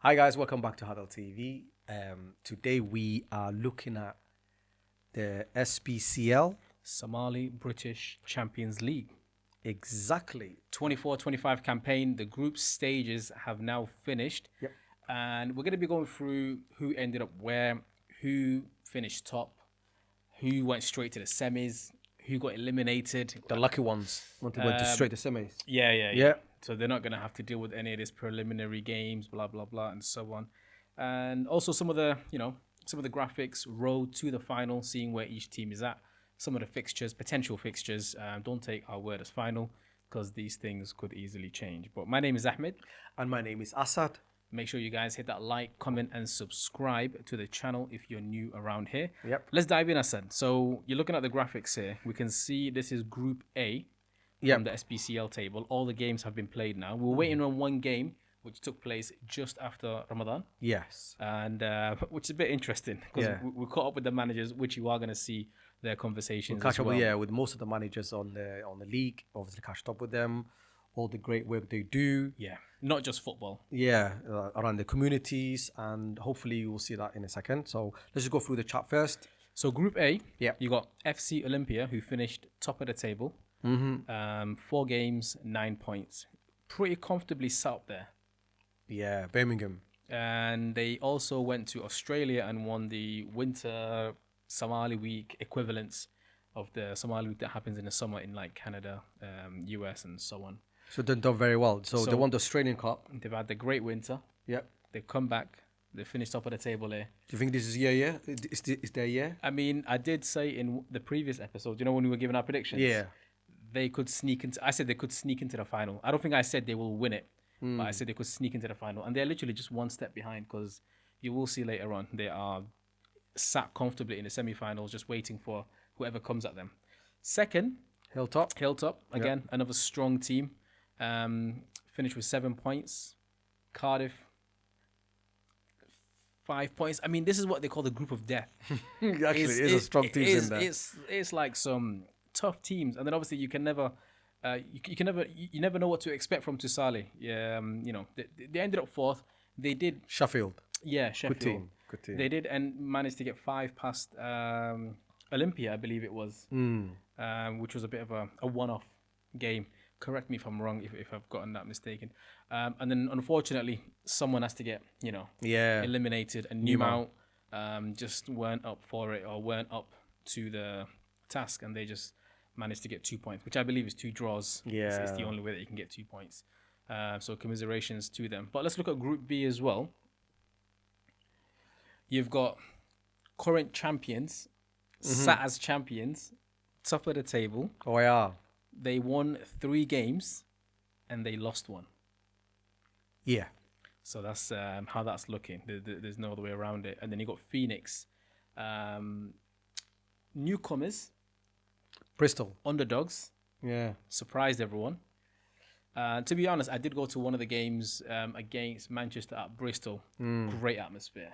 Hi guys, welcome back to Hadal TV. Today we are looking at the SPCL. Somali British Champions League. Exactly. 24-25 campaign. The group stages have now finished. Yep. And we're going to be going through who ended up where, who finished top, who went straight to the semis, who got eliminated. The lucky ones went straight to semis. Yeah. So they're not going to have to deal with any of these preliminary games, blah, blah, blah, and so on. And also some of the graphics, road to the final, seeing where each team is at. Some of the fixtures, potential fixtures. Don't take our word as final because these things could easily change. But my name is Ahmed. And my name is Asad. Make sure you guys hit that like, comment, and subscribe to the channel if you're new around here. Yep. Let's dive in, Asad. So you're looking at the graphics here. We can see this is Group A from the SPCL table. All the games have been played now. We're waiting on one game, which took place just after Ramadan. Yes. And which is a bit interesting because we caught up with the managers, which you are going to see their conversations We'll catch as up well. with most of the managers on the league. Obviously, catched up with them. All the great work they do. Yeah, not just football. Yeah, around the communities, and hopefully you will see that in a second. So let's just go through the chat first. So Group A, Yeah. you got FC Olympia, who finished top of the table. 4 games, 9 points. Pretty comfortably sat up there. Yeah, Birmingham. And they also went to Australia and won the Winter Somali Week equivalents of the Somali Week that happens in the summer in like Canada, US, and so on. So they've done very well. So they won the Australian Cup. They've had the great winter. Yep. They've come back. They finished top of the table here. Do you think this is year? Is their year? I mean, I did say in the previous episode, you know, when we were giving our predictions? Yeah. They could sneak into. I said they could sneak into the final. I don't think I said they will win it, but I said they could sneak into the final, and they're literally just one step behind because you will see later on they are sat comfortably in the semi-finals, just waiting for whoever comes at them. Second, Hilltop. Again, another strong team. Finished with 7 points. Cardiff, 5 points. I mean, this is what they call the group of death. Actually, it is a strong team in there. It's like some tough teams, and then obviously you never know what to expect from Tusali. Yeah, they ended up 4th. They did Sheffield. Yeah, Sheffield. Good team. They did and managed to get 5 past Olympia, I believe it was, which was a bit of a one-off game. Correct me if I'm wrong, if I've gotten that mistaken. And then unfortunately, someone has to get eliminated, and Newmount just weren't up for it or weren't up to the task, and they just managed to get 2 points, which I believe is 2 draws. Yeah, it's the only way that you can get 2 points. So commiserations to them. But let's look at Group B as well. You've got current champions, sat as champions, top of the table. OIR. They won 3 games, and they lost 1. Yeah. So that's how that's looking. There's no other way around it. And then you got Phoenix, newcomers, Bristol. underdogs. Yeah. Surprised everyone. To be honest, I did go to one of the games against Manchester at Bristol. Great atmosphere.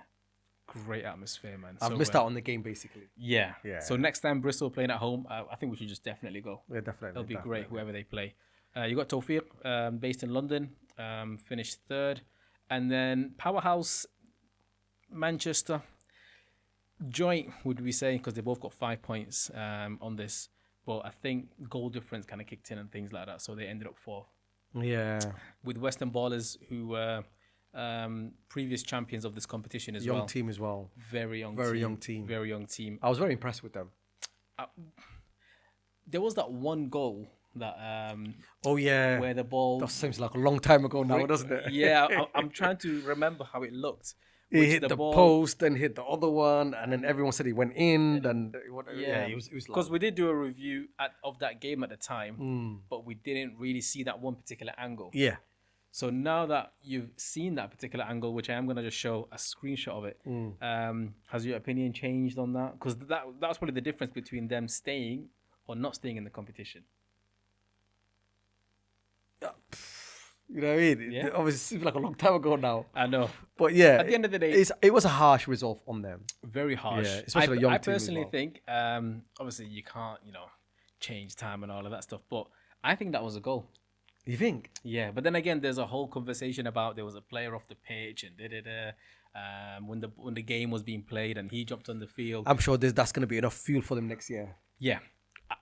Great atmosphere, man. I've missed out on the game, basically. Yeah. So next time Bristol playing at home, I think we should just definitely go. Yeah, definitely. It'll be great, whoever they play. You got Tawfiq, based in London, finished 3rd. And then Powerhouse, Manchester, joint, would we say, because they both got 5 points on this. But I think goal difference kind of kicked in and things like that. So they ended up 4th. Yeah. With Western Ballers, who were previous champions of this competition as well. Young team as well. Very young team. Very young team. I was very impressed with them. There was that one goal that where the ball... That seems like a long time ago now, doesn't it? Yeah, I'm trying to remember how it looked. He hit the post, then hit the other one, and then everyone said he went in. It was because we did do a review of that game at the time, but we didn't really see that one particular angle. Yeah. So now that you've seen that particular angle, which I am going to just show a screenshot of it, has your opinion changed on that? Because that's probably the difference between them staying or not staying in the competition. You know what I mean? Yeah. Obviously, it seems like a long time ago now. I know. But yeah, at the end of the day, it was a harsh result on them. Very harsh. Yeah, especially a young team. I personally think, obviously, you can't, change time and all of that stuff. But I think that was a goal. You think? Yeah, but then again, there's a whole conversation about there was a player off the pitch and when the game was being played and he jumped on the field. I'm sure that's going to be enough fuel for them next year. Yeah,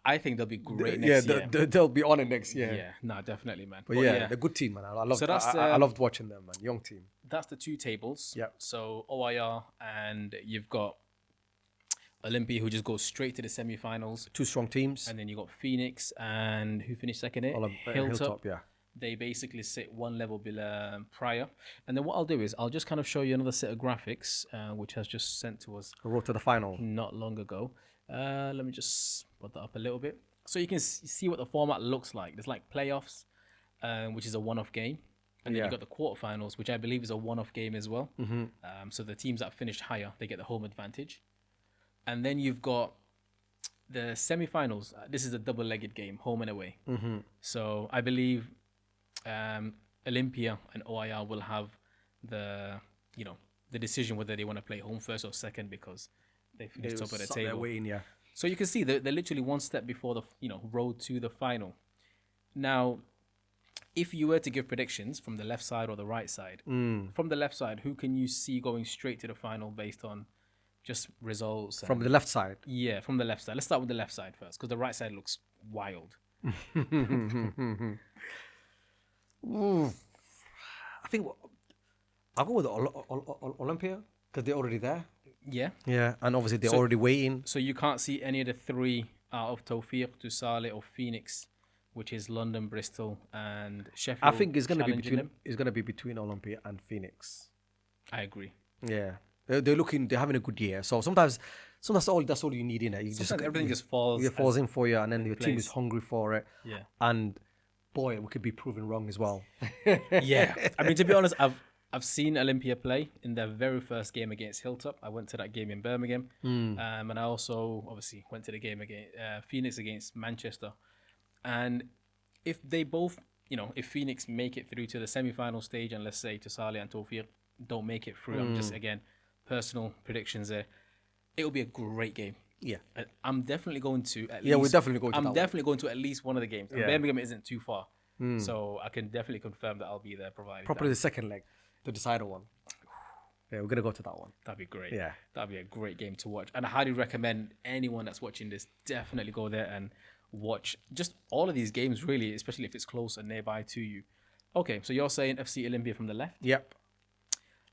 I think they'll be great next year. They'll be on it next year. Yeah, no, definitely, man. But yeah, they're a good team, man. I loved watching them, man. Young team. That's the two tables. Yeah. So OIR and you've got Olympia, who just goes straight to the semi-finals. Two strong teams. And then you got Phoenix and who finished second here? Hilltop, yeah. They basically sit one level below prior. And then what I'll do is I'll just kind of show you another set of graphics, which has just sent to us. The road to the final. Not long ago. Let me just put that up a little bit. So you can see what the format looks like. There's like playoffs, which is a one-off game. And then you've got the quarterfinals, which I believe is a one-off game as well. Mm-hmm. So the teams that finished higher, they get the home advantage. And then you've got the semi-finals. This is a double-legged game, home and away. Mm-hmm. So I believe Olympia and OIR will have the decision whether they want to play home first or second because they finished top of the table. So you can see they're literally one step before the road to the final. Now, if you were to give predictions from the left side or the right side, from the left side, who can you see going straight to the final based on just results? From the left side? Yeah, from the left side. Let's start with the left side first because the right side looks wild. I think I'll go with Olympia because they're already there. Yeah. Yeah, and obviously they're already waiting. So you can't see any of the three out of Tawfiq, Tusale, or Phoenix, which is London, Bristol, and Sheffield. I think it's gonna be between Olympia and Phoenix. I agree. Yeah, they're having a good year. So sometimes that's all you need in it. Everything just falls. It falls in for you, and then your team is hungry for it. Yeah. And boy, we could be proven wrong as well. Yeah. I mean, to be honest, I've seen Olympia play in their very first game against Hilltop. I went to that game in Birmingham. And I also, obviously, went to the game against Phoenix against Manchester. And if they both, if Phoenix make it through to the semi-final stage, and let's say Tusale and Tawfiq don't make it through, I'm just, again, personal predictions there, it will be a great game. Yeah. I'm definitely going to at least... Yeah, we're definitely going to I'm definitely going to at least one of the games. And Yeah. Birmingham isn't too far. So I can definitely confirm that I'll be there provided. Probably the second leg, the decider one. Yeah, we're going to go to that one. That'd be great. Yeah. That'd be a great game to watch. And I highly recommend anyone that's watching this definitely go there and watch just all of these games, really, especially if it's close and nearby to you. Okay, so you're saying FC Olympia from the left? Yep.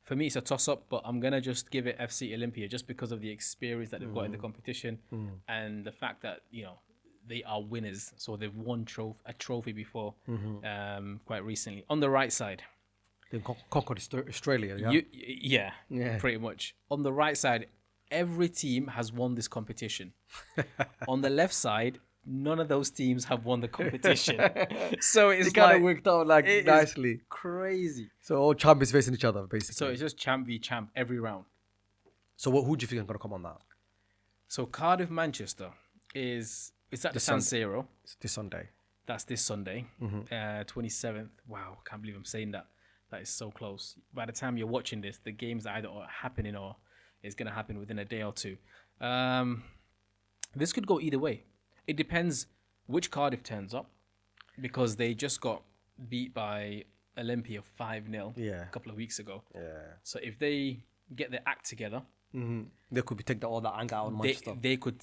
For me, it's a toss-up, but I'm going to just give it FC Olympia just because of the experience that they've got in the competition and the fact that, they are winners. So they've won a trophy before quite recently. On the right side. They conquered Australia, yeah? Yeah, pretty much. On the right side, every team has won this competition. On the left side, none of those teams have won the competition. So it's kind of worked out nicely. Crazy. So all champions facing each other, basically. So it's just champ v champ every round. So who do you think is going to come on that? So Cardiff Manchester is at the San Siro. It's this Sunday. That's this Sunday, 27th. Wow, can't believe I'm saying that. That is so close. By the time you're watching this, the game's either happening or it's going to happen within a day or two. This could go either way. It depends which Cardiff turns up because they just got beat by Olympia 5-0 a couple of weeks ago. Yeah. So if they get their act together, they could take all that anger out on Manchester. They could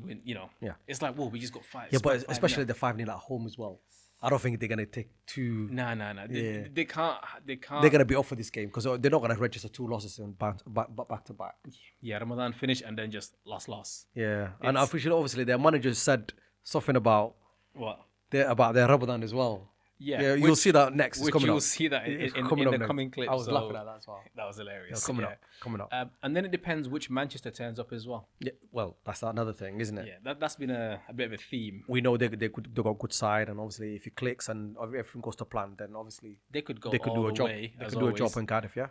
win. Yeah. It's like, whoa, we just got 5. Yeah, but especially the 5-0 at home as well. I don't think they're gonna take two. No. Yeah. They can't. They're gonna be off for this game because they're not gonna register 2 losses in back to back. Yeah, Ramadan finish and then just loss. Yeah, and I appreciate obviously their manager said something about what about their Ramadan as well. Yeah, you'll see that next. Which you'll see that in the coming clips. I was laughing at that as well. That was hilarious. Coming up. And then it depends which Manchester turns up as well. Yeah, well, that's another thing, isn't it? Yeah, that's been a bit of a theme. We know they got a good side, and obviously if it clicks and everything goes to plan, then obviously they could do a job. They could do a job in Cardiff, yeah.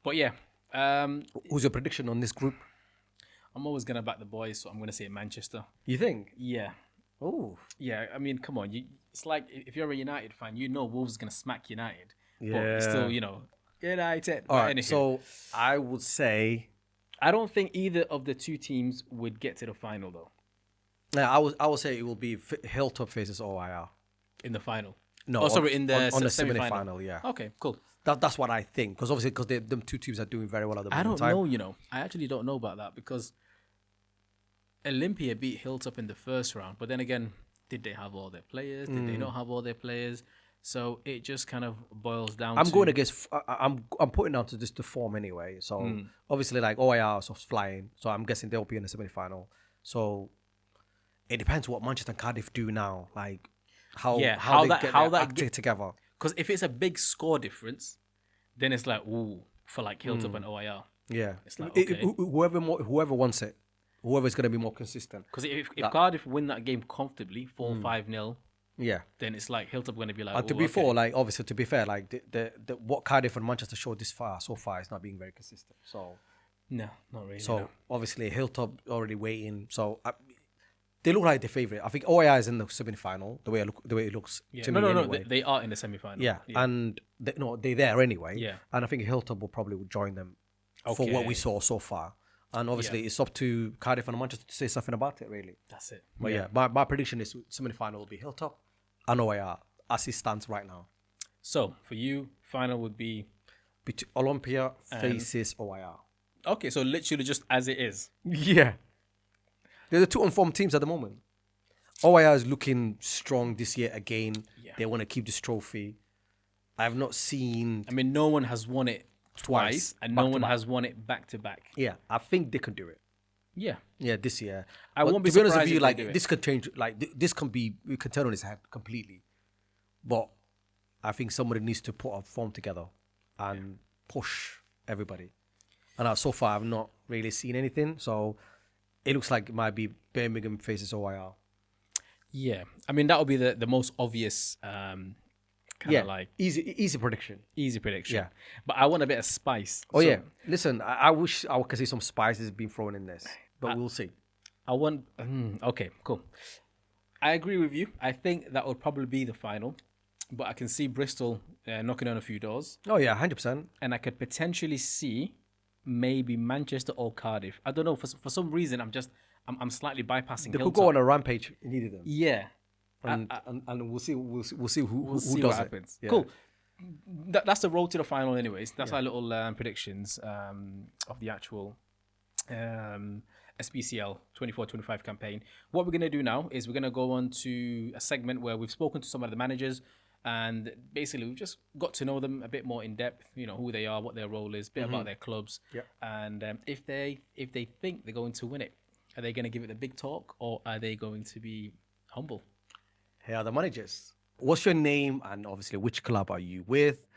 But yeah, who's your prediction on this group? I'm always gonna back the boys, so I'm gonna say Manchester. You think? Yeah. Oh. Yeah, I mean, come on. It's like if you're a United fan, Wolves are going to smack United. Yeah. But still, United. All right, so I would say... I don't think either of the two teams would get to the final, though. Yeah, I would say it will be Hilltop faces OIR. In the final? No, Oh, sorry, in the on the semi-final. semi-final, yeah. Okay, cool. That's what I think, because obviously, because them two teams are doing very well at the moment. I don't know, I actually don't know about that, because Olympia beat Hilltop in the first round, but then again, did they have all their players? Did they not have all their players? So it just kind of boils down I'm to... going against. I'm putting down to just the form anyway. So obviously, like OIR is flying. So I'm guessing they'll be in the semi-final. So it depends what Manchester and Cardiff do now. Like how they get their act together. Because if it's a big score difference, then it's like, ooh, for like Hilltop and OIR. Yeah, it's like, okay. Whoever wants it, whoever's going to be more consistent. Because if Cardiff win that game comfortably, 4-5-0. Yeah, then it's like Hilltop going to be like. To be fair, like the what Cardiff and Manchester showed so far is not being very consistent. So no, not really. So obviously Hilltop already waiting. So they look like the favorite. I think OIR is in the semi-final. The way it looks to me. No, they are in the semi-final. Yeah, and they're there anyway. Yeah, and I think Hilltop will probably join them for what we saw so far. And obviously, it's up to Cardiff and Manchester to say something about it. Really, that's it. But my prediction is semi-final will be Hilltop and OIR as it stands right now. So for you, final would be between Olympia faces OIR. Okay, so literally just as it is. Yeah, they're the two unformed teams at the moment. OIR is looking strong this year again. Yeah. They want to keep this trophy. I have not seen. I mean, no one has won it twice and no one has won it back to back. Yeah, I think they can do it. Yeah, this year. I won't be surprised if you. Like this could change. Like this can be. We can turn on his head completely. But I think somebody needs to put a form together and push everybody. And so far, I've not really seen anything. So it looks like it might be Birmingham faces OIR. Yeah, I mean that would be the most obvious. Like easy prediction. Easy prediction. Yeah, but I want a bit of spice. Yeah, listen, I wish I could see some spices being thrown in this, but we'll see. I want. Okay, cool. I agree with you. I think that would probably be the final, but I can see Bristol knocking on a few doors. Oh yeah, 100%. And I could potentially see maybe Manchester or Cardiff. I don't know, for some reason I'm slightly bypassing. They could go on a rampage if needed them. Yeah. And we'll see who see does what happens. Yeah. Cool. That's the road to the final anyways. That's our little predictions of the actual SPCL 24-25 campaign. What we're going to do now is we're going to go on to a segment where we've spoken to some of the managers and basically we've just got to know them a bit more in depth, who they are, what their role is, a bit about their clubs. And if they think they're going to win it, are they going to give it the big talk or are they going to be humble? Here are the managers. What's your name and obviously which club are you with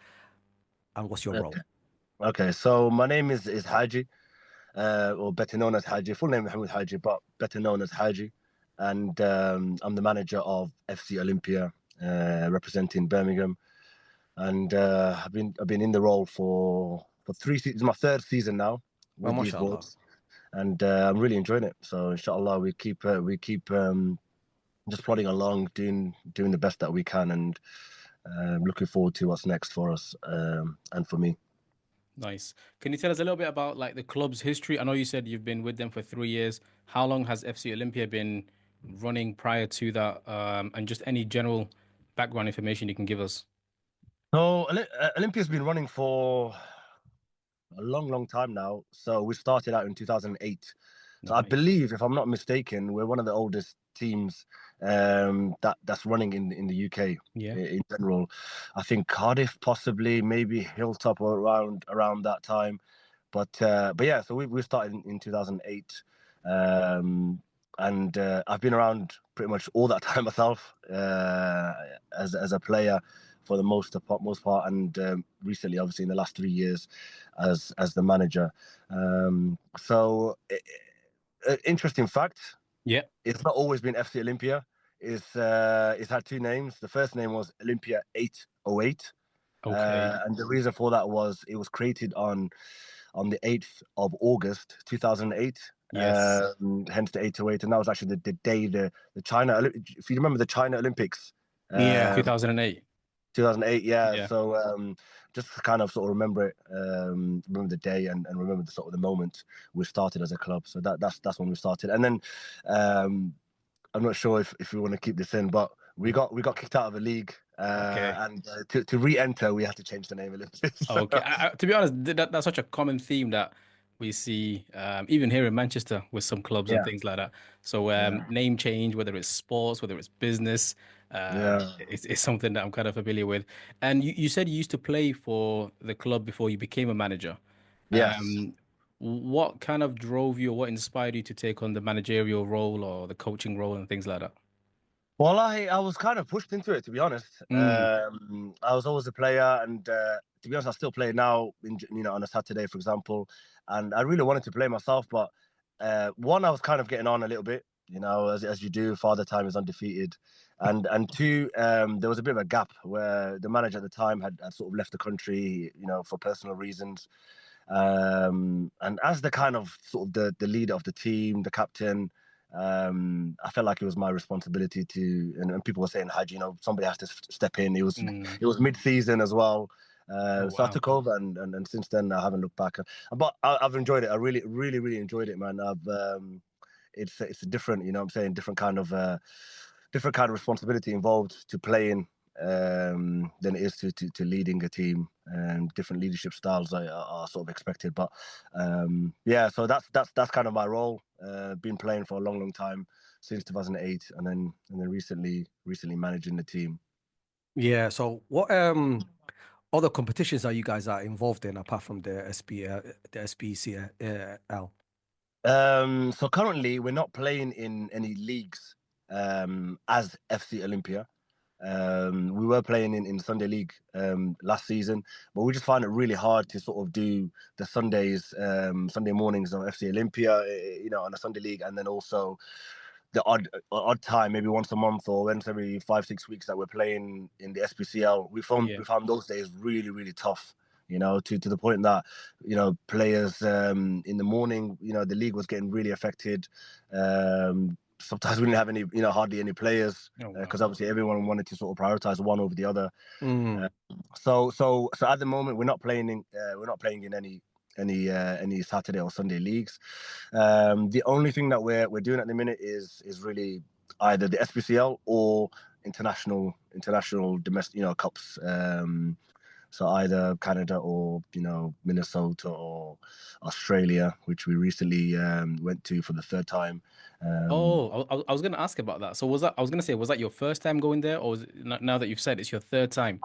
and what's your role? Okay, so my name is Haji, or better known as Haji. Full name is Mohammed Haji, but better known as Haji. And I'm the manager of FC Olympia, representing Birmingham. And I've been in the role for 3 seasons. It's my 3rd season now with these boards. And I'm really enjoying it. So inshallah, we keep just plodding along, doing the best that we can, and looking forward to what's next for us and for me. Nice. Can you tell us a little bit about like the club's history? I know you said you've been with them for 3 years. How long has FC Olympia been running prior to that? And just any general background information you can give us. So Olympia's been running for a long time now. So we started out in 2008. So nice. I believe, if I'm not mistaken, we're one of the oldest teams that's running in the UK. Yeah. In general. I think Cardiff possibly, maybe Hilltop or around that time. But yeah, so we started in 2008. And I've been around pretty much all that time myself as a player for the most part, and recently, obviously, in the last 3 years, as the manager. Interesting fact. Yeah, it's not always been FC Olympia. It's had 2 names. The first name was Olympia 808. Okay. And the reason for that was it was created on the 8th of August 2008. Yes. Hence the 808, and that was actually the day the China. If you remember the China Olympics. 2008. 2008, yeah. So just to kind of sort of remember it, remember the day and remember the sort of the moment we started as a club. So that's when we started. And then I'm not sure if we want to keep this in, but we got kicked out of the league, Okay. and to re-enter, we had to change the name a little bit. So, Okay. To be honest, that's such a common theme that we see even here in Manchester with some clubs and yeah, things like that. So yeah, name change, whether it's sports, whether it's business, yeah. it's something that I'm kind of familiar with. And you said you used to play for the club before you became a manager. Yes. Um, what kind of drove you or what inspired you to take on the managerial role or the coaching role and things like that? Well, I was kind of pushed into it, to be honest. Mm, I was always a player, and to be honest, I still play now. On a Saturday, for example, and I really wanted to play myself, but one, I was kind of getting on a little bit, as you do. Father Time is undefeated, and two, there was a bit of a gap where the manager at the time had sort of left the country, for personal reasons. And as the kind of sort of the leader of the team, the captain, I felt like it was my responsibility to, and people were saying, Haji, somebody has to step in. It was mm. it was mid-season as well. Oh, So I wow. took over, and since then I haven't looked back. But I've enjoyed it. I really, really, really enjoyed it, man. It's a different, what I'm saying, different kind of responsibility involved to playing than it is to leading a team. Different leadership styles are sort of expected, but yeah. So that's kind of my role. Been playing for a long, long time, since 2008, and then recently managing the team. Yeah. So what other competitions are you guys are involved in apart from the SPCL? So currently we're not playing in any leagues as FC Olympia. We were playing in Sunday League last season, but we just find it really hard to sort of do the Sunday mornings of FC Olympia, on a Sunday League, and then also the odd time, maybe once a month or once every 5-6 weeks that we're playing in the SPCL. Yeah. We found those days really, really tough. To the point that players in the morning, the league was getting really affected. Sometimes we didn't have any, hardly any players Oh, wow. because obviously everyone wanted to sort of prioritize one over the other. Mm. So at the moment we're not playing in any Saturday or Sunday leagues. The only thing that we're doing at the minute is really either the SPCL or international domestic, cups. So either Canada or Minnesota or Australia, which we recently went to for the third time. Oh, I was going to ask about that. So I was going to say, was that your first time going there, or was it, now that you've said it's your third time?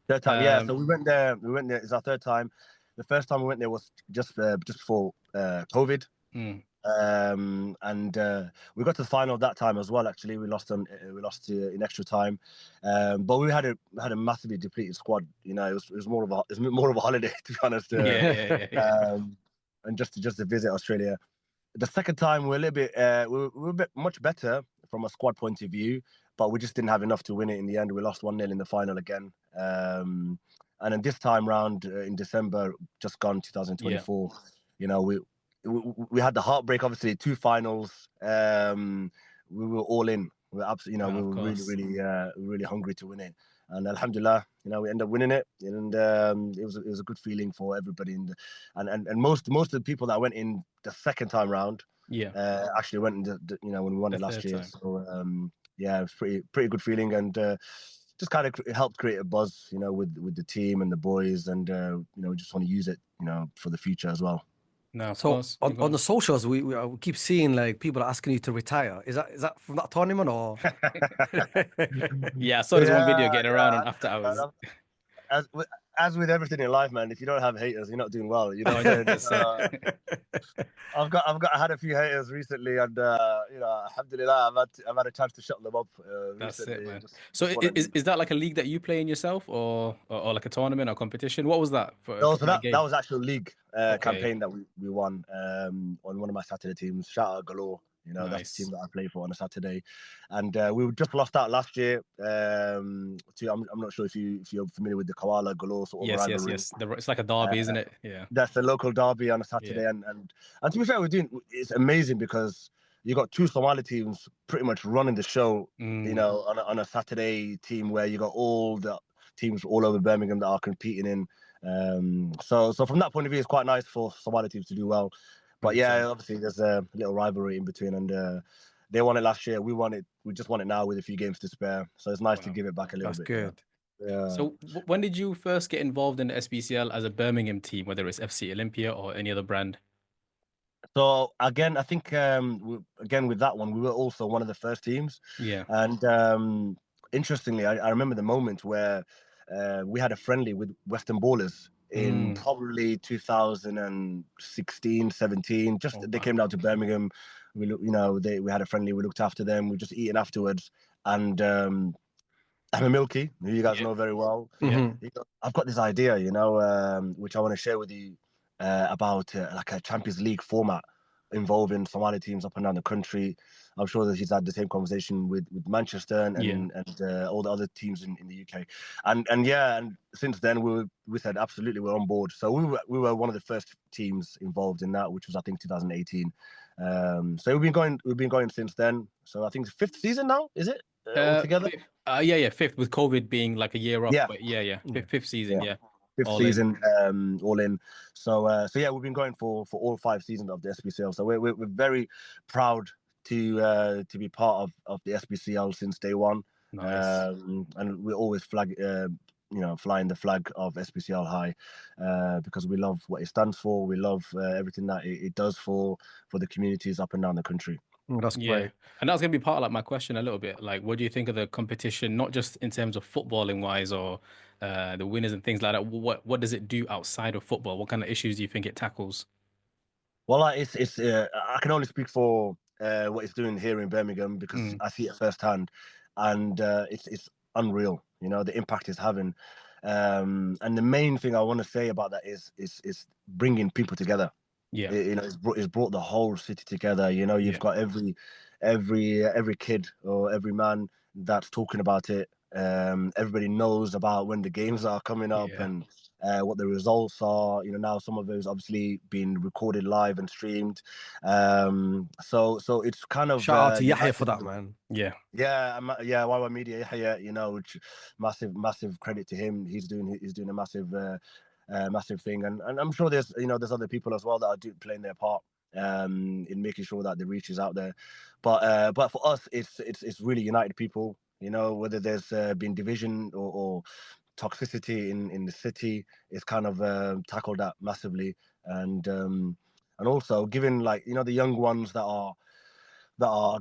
Third time, yeah. Um, So we went there. It's our third time. The first time we went there was just before COVID. mm. And we got to the final that time as well. Actually, we lost in extra time, but we had a massively depleted squad. It was more of a holiday, to be honest. Yeah. And just to visit Australia. The second time we're a little bit we were a bit much better from a squad point of view, but we just didn't have enough to win it in the end. We lost 1-0 in the final again. And then this time round in December, just gone 2024, we had the heartbreak. Obviously, 2 finals. We were all in. We were absolutely, No, we of were really, course. really hungry to win it. And Alhamdulillah, we ended up winning it, and it was a good feeling for everybody. And most of the people that went in the second time round Yeah, actually went in when we won the it last third year. time. So yeah, it was pretty good feeling, and just kind of helped create a buzz, with the team and the boys, and we just want to use it, for the future as well. No, of So course. You on go. the socials, we keep seeing like people are asking you to retire. Is that from that tournament or? Yeah, I saw this one video Yeah, getting around on yeah. After Hours. As as with everything in life, man, if you don't have haters, you're not doing well. You know what I'm saying? 100%. I had a few haters recently, and alhamdulillah, I've had a chance to shut them up That's it, recently. man. So Just want to. is that like a league that you play in yourself, or like a tournament or competition? What was that No, from so that that game? was actual league Okay, campaign that we won on one of my Saturday teams. Shout out Galore. That's the team nice. that I play for on a Saturday, and we just lost out last year. I'm not sure if you're familiar with the Koala Galore sort of rivalry. Yes. It's like a derby, isn't it? Yeah, That's the local derby on a yeah. Saturday, and to be fair, it's amazing because you got 2 Somali teams pretty much running the show. Mm, On a Saturday team where you got all the teams all over Birmingham that are competing in. So from that point of view, it's quite nice for Somali teams to do well. But 100%. yeah, obviously there's a little rivalry in between, and They won it last year. We won it. We just won it now with a few games to spare. So it's nice to give it back a little That's bit. good. Yeah. So when did you first get involved in the SPCL as a Birmingham team, whether it's FC Olympia or any other brand? So again, I think again with that one, we were also one of the first teams. Yeah. And interestingly, I remember the moment where we had a friendly with Western Ballers in probably 2016, 17. Just they came down to Birmingham. We we had a friendly. We looked after them. We just eating afterwards. And I'm a Milky, who you guys know very well. I've got this idea, which I want to share with you about like a Champions League format involving Somali teams up and down the country. I'm sure that he's had the same conversation with Manchester and all the other teams in the UK. And since then we said absolutely we're on board. So we were one of the first teams involved in that, which was I think 2018. So we've been going since then. So I think it's 5th season now, is it? Altogether? Fifth, with COVID being like a year off. Yeah. But fifth season, Fifth all season, all in. So yeah, we've been going for all 5 seasons of the SPCL. So we're very proud to be part of the SPCL since day one. Nice. And we always flying the flag of SPCL high, because we love what it stands for. We love everything that it does for the communities up and down the country. That's great. And that's going to be part of like my question a little bit. Like, what do you think of the competition, not just in terms of footballing wise or the winners and things like that? What does it do outside of football? What kind of issues do you think it tackles? Well, it's I can only speak for what it's doing here in Birmingham because I see it firsthand, and it's unreal. The impact it's having, and the main thing I want to say about that is bringing people together. Yeah, it's brought the whole city together. You've got every kid or every man that's talking about it. Everybody knows about when the games are coming up and what the results are. Now some of those obviously being recorded live and streamed. So it's kind of shout out to Yahya for that, man. Yeah, YY Media, Yahya, which massive credit to him. He's doing a massive thing, and I'm sure there's other people as well that are playing their part in making sure that the reach is out there. But for us, it's really united people. Whether there's been division or toxicity in the city, it's kind of tackled that massively, and also giving the young ones that are that are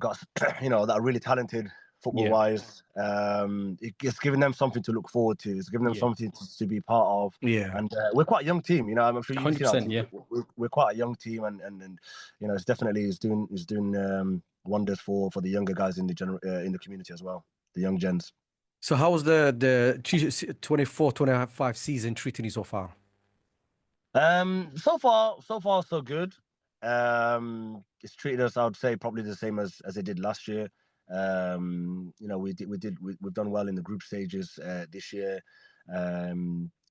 really talented football wise, it's giving them something to look forward to. It's giving them something to be part of. And we're quite a young team, I'm sure you've seen our team. We're quite a young team, and it's definitely doing wonders for the younger guys in the community as well, the young gens. So how was the 24-25 season treating you so far? So far so good. It's treated us, I would say, probably the same as it did last year. We've done well in the group stages this year.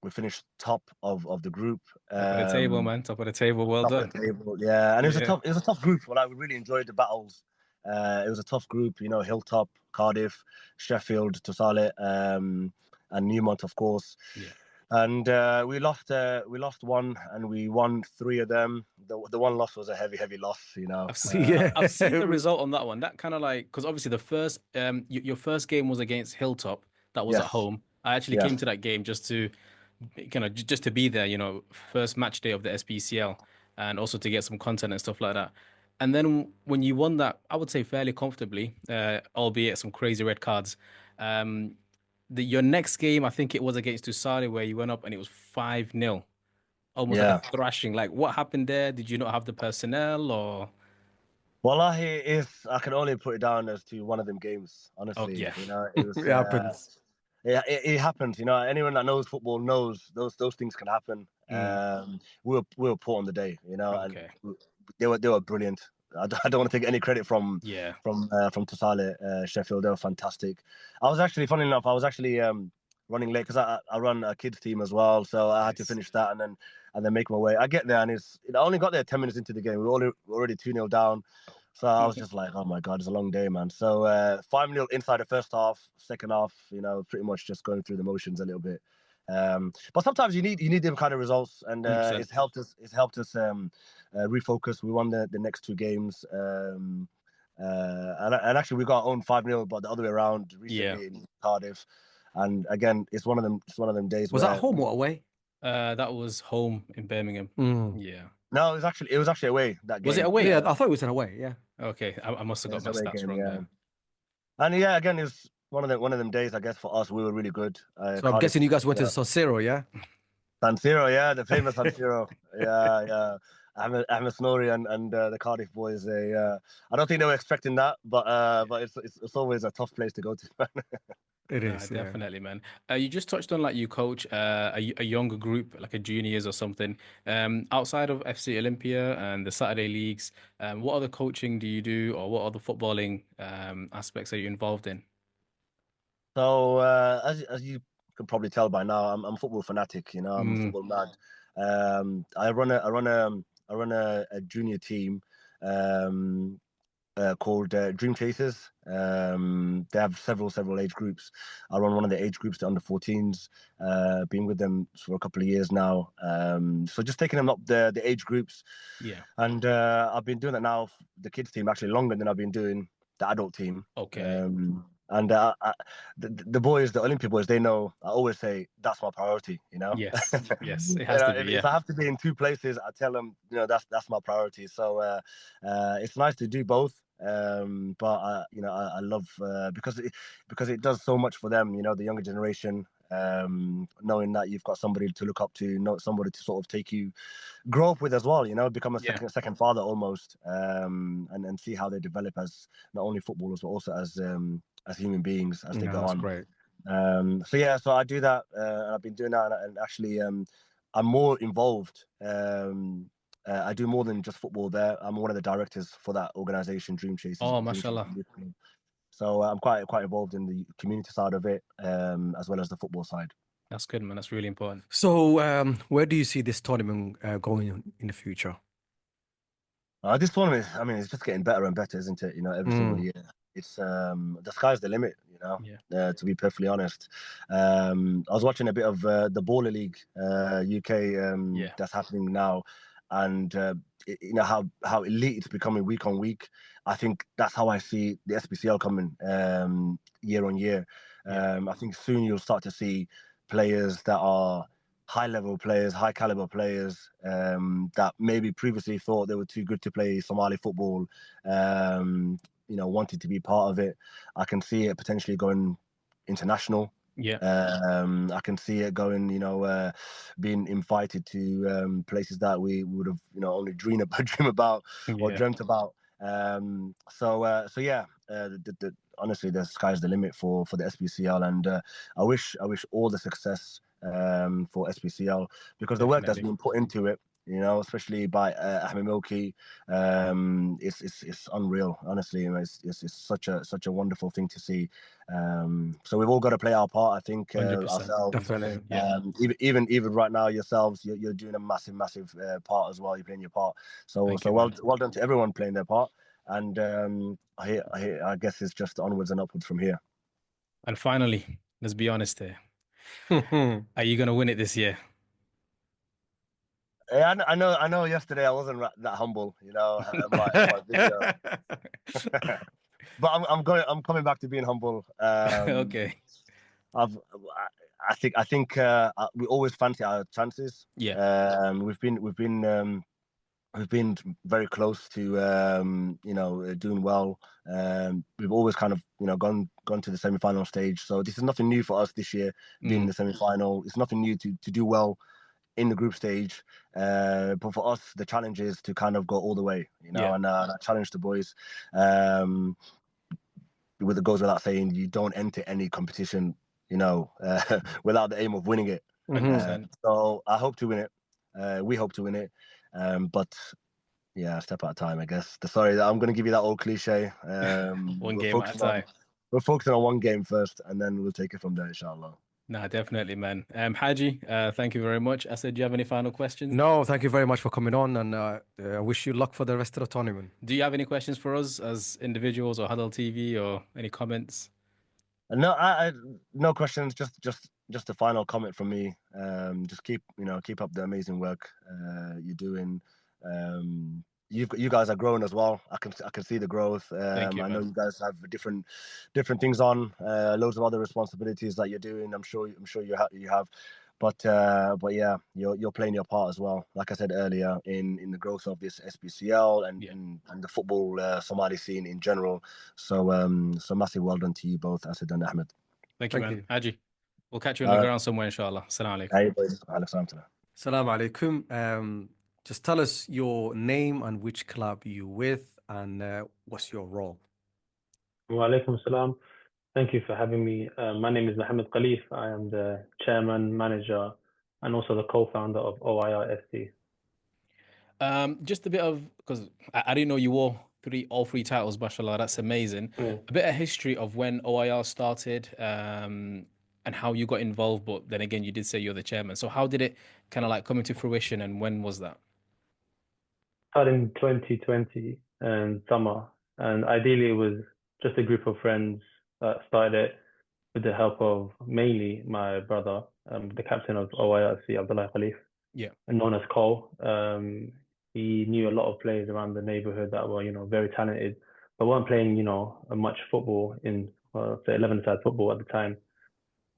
We finished top of the group. Top of the table, man. Top of the table. Well done. Yeah, and it was a tough group. Well, I really enjoyed the battles. It was a tough group. Hilltop, Cardiff, Sheffield, Tosale, and Newmont, of course. Yeah. And we lost one, and we won 3 of them. The one loss was a heavy loss, I've seen the result on that one. That kind of because obviously the first your first game was against Hilltop. That was at home. I actually came to that game just to be there. First match day of the SPCL, and also to get some content and stuff like that. And then when you won that, I would say fairly comfortably, albeit some crazy red cards. Your next game, I think it was against Tusari, where you went up and it was 5-0, almost like a thrashing. Like, what happened there? Did you not have the personnel, or? Well, I can only put it down as to one of them games. Honestly, it was, it happens. Yeah, it happens. Anyone that knows football knows those things can happen. We were poor on the day, and they were brilliant. I don't want to take any credit from Tosale, Sheffield. They were fantastic. I was actually, funny enough, running late because I run a kids team as well, so I had to finish that and then make my way. I get there and I only got there 10 minutes into the game. We were already 2-0 down, so I was just like, oh my god, it's a long day, man. So 5-0 inside the first half, second half, pretty much just going through the motions a little bit. But sometimes you need them kind of results, and it's helped us refocus. We won the next 2 games, And actually we got our own 5-0, but the other way around recently in Cardiff. And again, it's one of them days. Was where, that home or away? That was home in Birmingham. Mm. Yeah. No, it was actually away that game. Was it away? Yeah, I thought it was an away. Yeah. Okay, I must have got my Away stats game, wrong yeah. there. And yeah, again, it's one of them days. I guess for us, we were really good. So I'm Cardiff, guessing you guys went to San Siro, yeah? San Siro, yeah, the famous San Siro. Yeah. Ahmed Snouri and the Cardiff boys. I don't think they were expecting that, but it's always a tough place to go to. It is, yeah. Definitely, man. You just touched on like you coach a younger group, like a juniors or something. Outside of FC Olympia and the Saturday leagues, what other coaching do you do, or what other footballing aspects are you involved in? So as you can probably tell by now, I'm a football fanatic. You know, I'm a football mad. I run a junior team called Dream Chasers. They have several age groups. I run one of the age groups, the under-14s. Been with them for a couple of years now. So just taking them up the age groups. Yeah. And I've been doing that now, the kids team, actually longer than I've been doing the adult team. Okay. And the boys, the Olympia boys, they know. I always say that's my priority. You know. Yes. Yes. It has to be. If I have to be in two places, I tell them, that's my priority. So it's nice to do both. But I love because it does so much for them. You know, the younger generation. Knowing that you've got somebody to look up to, somebody to sort of grow up with as well. You know, become a second father almost. And see how they develop as not only footballers but also as human beings as they go on. Great. So I do that. I've been doing that, and actually, I'm more involved. I do more than just football there. I'm one of the directors for that organization, Dream Chasers. Oh, mashallah. So I'm quite involved in the community side of it, as well as the football side. That's good, man. That's really important. So where do you see this tournament going in the future? This tournament, I mean, it's just getting better and better, isn't it? You know, every single year. It's the sky's the limit, you know. To be perfectly honest, I was watching a bit of the Baller League UK that's happening now, and you know how elite it's becoming week on week. I think that's how I see the SPCL coming year on year. I think soon you'll start to see players that are high-level players, high-caliber players that maybe previously thought they were too good to play Somali football. You know, wanted to be part of it. I can see it potentially going international. Yeah. I can see it going, being invited to places that we would have, only dream about or dreamt about. Honestly, the sky's the limit for the SPCL, and I wish all the success for SPCL, because the work that's been put into it, especially by Ahmed Milky, it's unreal. Honestly, it's such a wonderful thing to see. So we've all got to play our part, I think, ourselves. Definitely. Even right now, yourselves, you're doing a massive part as well. You're playing your part. So well done to everyone playing their part. And I guess it's just onwards and upwards from here. And finally, let's be honest here. Are you going to win it this year? Yeah, I know. Yesterday I wasn't that humble, my video. But I'm coming back to being humble. Okay. I think we always fancy our chances. Yeah. We've been very close to doing well. We've always kind of gone to the semi-final stage. So this is nothing new for us this year, being in the semi-final. It's nothing new to do well in the group stage, but for us the challenge is to kind of go all the way, and I challenge the boys. It goes without saying, you don't enter any competition without the aim of winning it. So I hope to win it. We hope to win it, but a step at a time, I guess. I'm going to give you that old cliche. One game at a time. We're focusing on one game first, and then we'll take it from there, inshallah. No, definitely, man. Haji, thank you very much. Asad, do you have any final questions? No, thank you very much for coming on, and I wish you luck for the rest of the tournament. Do you have any questions for us as individuals or Hadal TV, or any comments? No, I no questions. Just a final comment from me. Just keep up the amazing work you're doing. you guys are growing as well. I can see the growth. Thank you, I know man. you guys have different things on, loads of other responsibilities that you're doing. I'm sure you have, but yeah, you're playing your part as well. Like I said earlier, in the growth of this SPCL and the football Somali scene in general. So massive well done to you both, Asad and Ahmed. Thank you, Thank man. you. Haji, we'll catch you on the ground somewhere, inshallah. Assalamu alaikum. Hey, boys. Alexander. Assalamu alaikum. Just tell us your name and which club you're with, and what's your role. Wa alaikum salam. Thank you for having me. My name is Mohammed Khalif. I am the chairman, manager, and also the co-founder of OIR FC. Just a bit of, because I didn't know you wore all three titles, mashallah. That's amazing. Yeah. A bit of history of when OIR started, and how you got involved. But then again, you did say you're the chairman. So how did it kind of like come into fruition, and when was that? Started in 2020 summer, and ideally it was just a group of friends that started it with the help of mainly my brother, the captain of OIR FC, Abdullah Khalif, and known as Cole. He knew a lot of players around the neighborhood that were, very talented, but weren't playing, much football in, say, 11-side football at the time.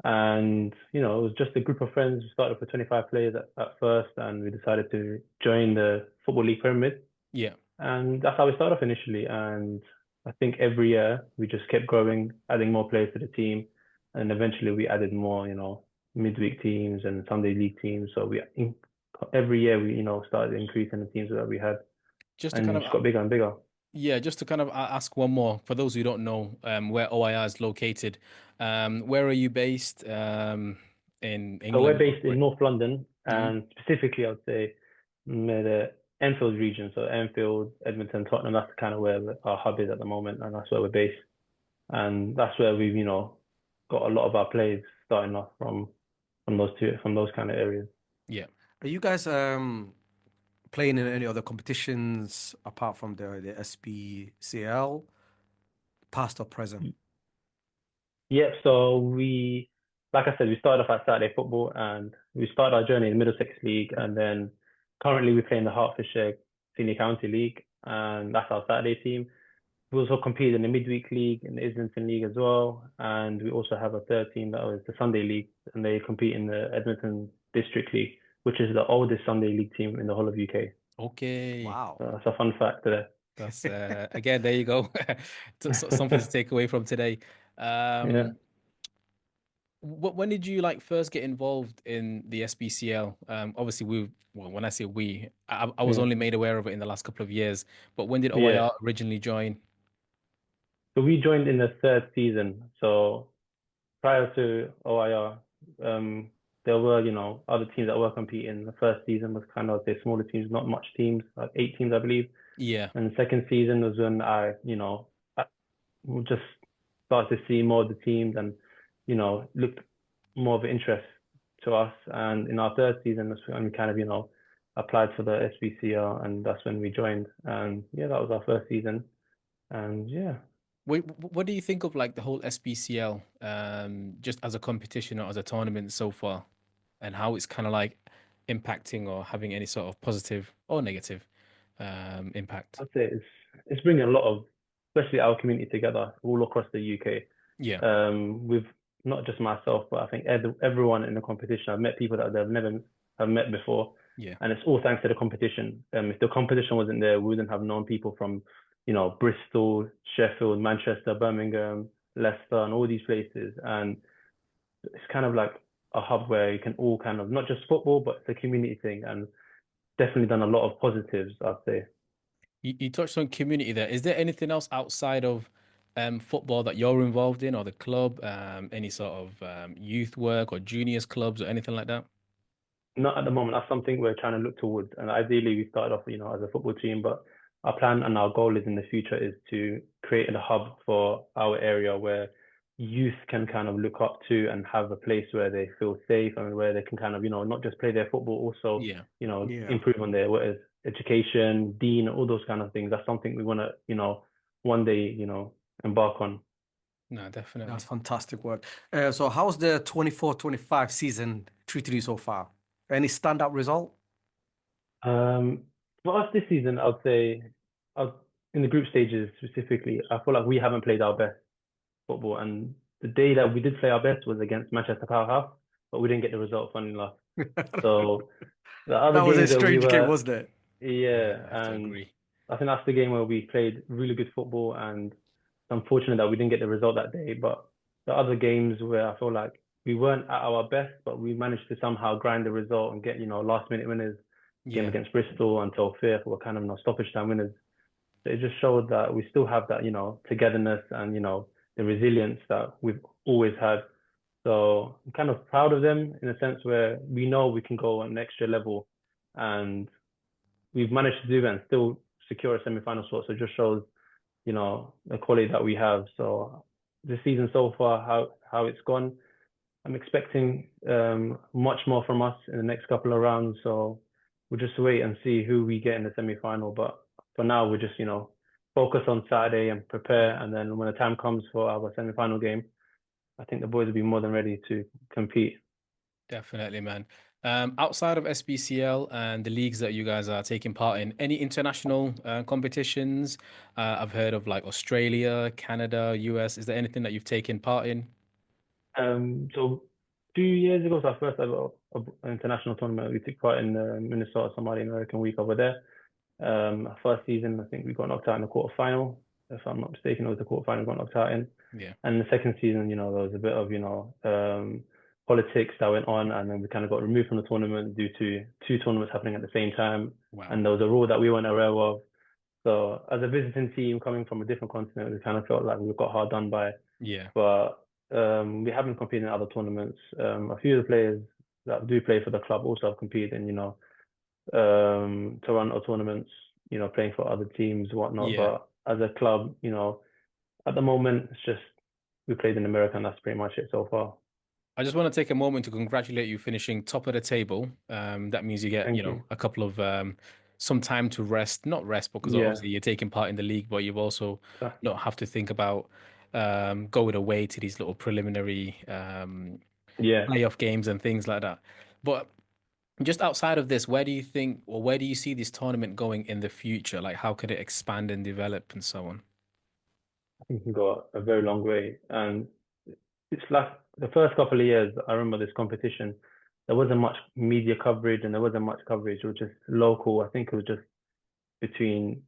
And, it was just a group of friends. We started with 25 players at first, and we decided to join the Football League Pyramid. Yeah. And that's how we started off initially. And I think every year we just kept growing, adding more players to the team. And eventually we added more, midweek teams and Sunday league teams. So every year we, started increasing the teams that we had. Just to and kind it of got bigger and bigger. Yeah, just to kind of ask one more for those who don't know where OIR is located. Where are you based in England? So we're based in North London, and specifically, I would say the Enfield region. So Enfield, Edmonton, Tottenham. That's kind of where our hub is at the moment, and that's where we're based. And that's where we've, got a lot of our players starting off from those kind of areas. Yeah. Are you guys playing in any other competitions apart from the SPCL, past or present? Yep. So like I said, we started off at Saturday football, and we started our journey in the Middlesex League, and then currently we play in the Hertfordshire Senior County League, and that's our Saturday team. We also compete in the Midweek League, in the Islington League as well, and we also have a third team that is the Sunday League, and they compete in the Edmonton District League, which is the oldest Sunday League team in the whole of UK. Okay. Wow. That's a fun fact there. That's again, there you go. Something to take away from today. Yeah. When did you first get involved in the SPCL? Obviously, when I say we, I was only made aware of it in the last couple of years. But when did OIR originally join? So we joined in the third season. So prior to OIR, there were, other teams that were competing. The first season was kind of the smaller teams, not much teams, like 8 teams, I believe. Yeah. And the second season was when I just started to see more of the teams and, looked more of an interest to us. And in our third season, that's when we kind of, applied for the SBCL, and that's when we joined. And that was our first season. And what do you think of the whole SPCL, just as a competition or as a tournament so far, and how it's kind of impacting or having any sort of positive or negative impact? I'd say it's bringing a lot of, especially our community together all across the UK. Yeah. With not just myself, but I think everyone in the competition. I've met people that they've never have met before. Yeah. And it's all thanks to the competition. If the competition wasn't there, we wouldn't have known people from, Bristol, Sheffield, Manchester, Birmingham, Leicester, and all these places. And it's kind of like a hub where you can all kind of, not just football, but it's a community thing, and definitely done a lot of positives, I'd say. You touched on community there. Is there anything else outside of football that you're involved in, or the club, any sort of youth work or juniors clubs or anything like that? Not at the moment. That's something we're trying to look towards. And ideally, we started off, as a football team, but our plan and our goal is in the future is to create a hub for our area where youth can kind of look up to and have a place where they feel safe and where they can kind of, not just play their football, also, improve on their education, dean, all those kind of things. That's something we want to, one day, embark on. No, definitely. That's fantastic work. So how's the 24-25 season treated you so far? Any standout result? For us this season, I would say, in the group stages specifically, I feel like we haven't played our best football. And the day that we did play our best was against Manchester Powerhouse, but we didn't get the result, funny enough. So the other That was a games that we strange game, were, wasn't it? yeah, I have to and agree. I think that's the game where we played really good football, and it's unfortunate that we didn't get the result that day. But the other games where I feel like we weren't at our best, but we managed to somehow grind the result and get, last minute winners. Game Yeah, against Bristol until fifth were kind of stoppage time winners. So it just showed that we still have that, togetherness and, the resilience that we've always had. So I'm kind of proud of them in a sense where we know we can go on an extra level, and we've managed to do that and still secure a semi-final spot. So it just shows, the quality that we have. So this season so far, how it's gone, I'm expecting much more from us in the next couple of rounds. So we'll just wait and see who we get in the semi-final. But for now, we're just, focus on Saturday and prepare. And then when the time comes for our semi-final game, I think the boys will be more than ready to compete. definitely, man. Outside of SPCL and the leagues that you guys are taking part in, any international competitions? I've heard of like Australia, Canada, US. Is there anything that you've taken part in? So 2 years ago, was our first ever international tournament. We took part in the Minnesota Somali American Week over there. Our first season, I think we got knocked out in the quarterfinal. If I'm not mistaken, it was the quarterfinal we got knocked out in. Yeah. And the second season, there was a bit of, politics that went on, and then we kind of got removed from the tournament due to two tournaments happening at the same time. Wow. And there was a rule that we weren't aware of. So as a visiting team coming from a different continent, we kind of felt like we got hard done by. Yeah. But we haven't competed in other tournaments. A few of the players that do play for the club also have competed in, Toronto tournaments, playing for other teams, whatnot. Yeah. But as a club, at the moment, it's just we played in America, and that's pretty much it so far. I just want to take a moment to congratulate you finishing top of the table. That means you get, Thank you. a couple of some time to rest, not rest because Yeah. obviously you're taking part in the league, but you've also Uh, not have to think about going away to these little preliminary Yeah. playoff games and things like that. But just outside of this, where do you think, or where do you see this tournament going in the future? Like, how could it expand and develop and so on? I think we can go a very long way. And it's like the first couple of years, I remember this competition, there wasn't much media coverage and there wasn't much coverage. It was just local. I think it was just between,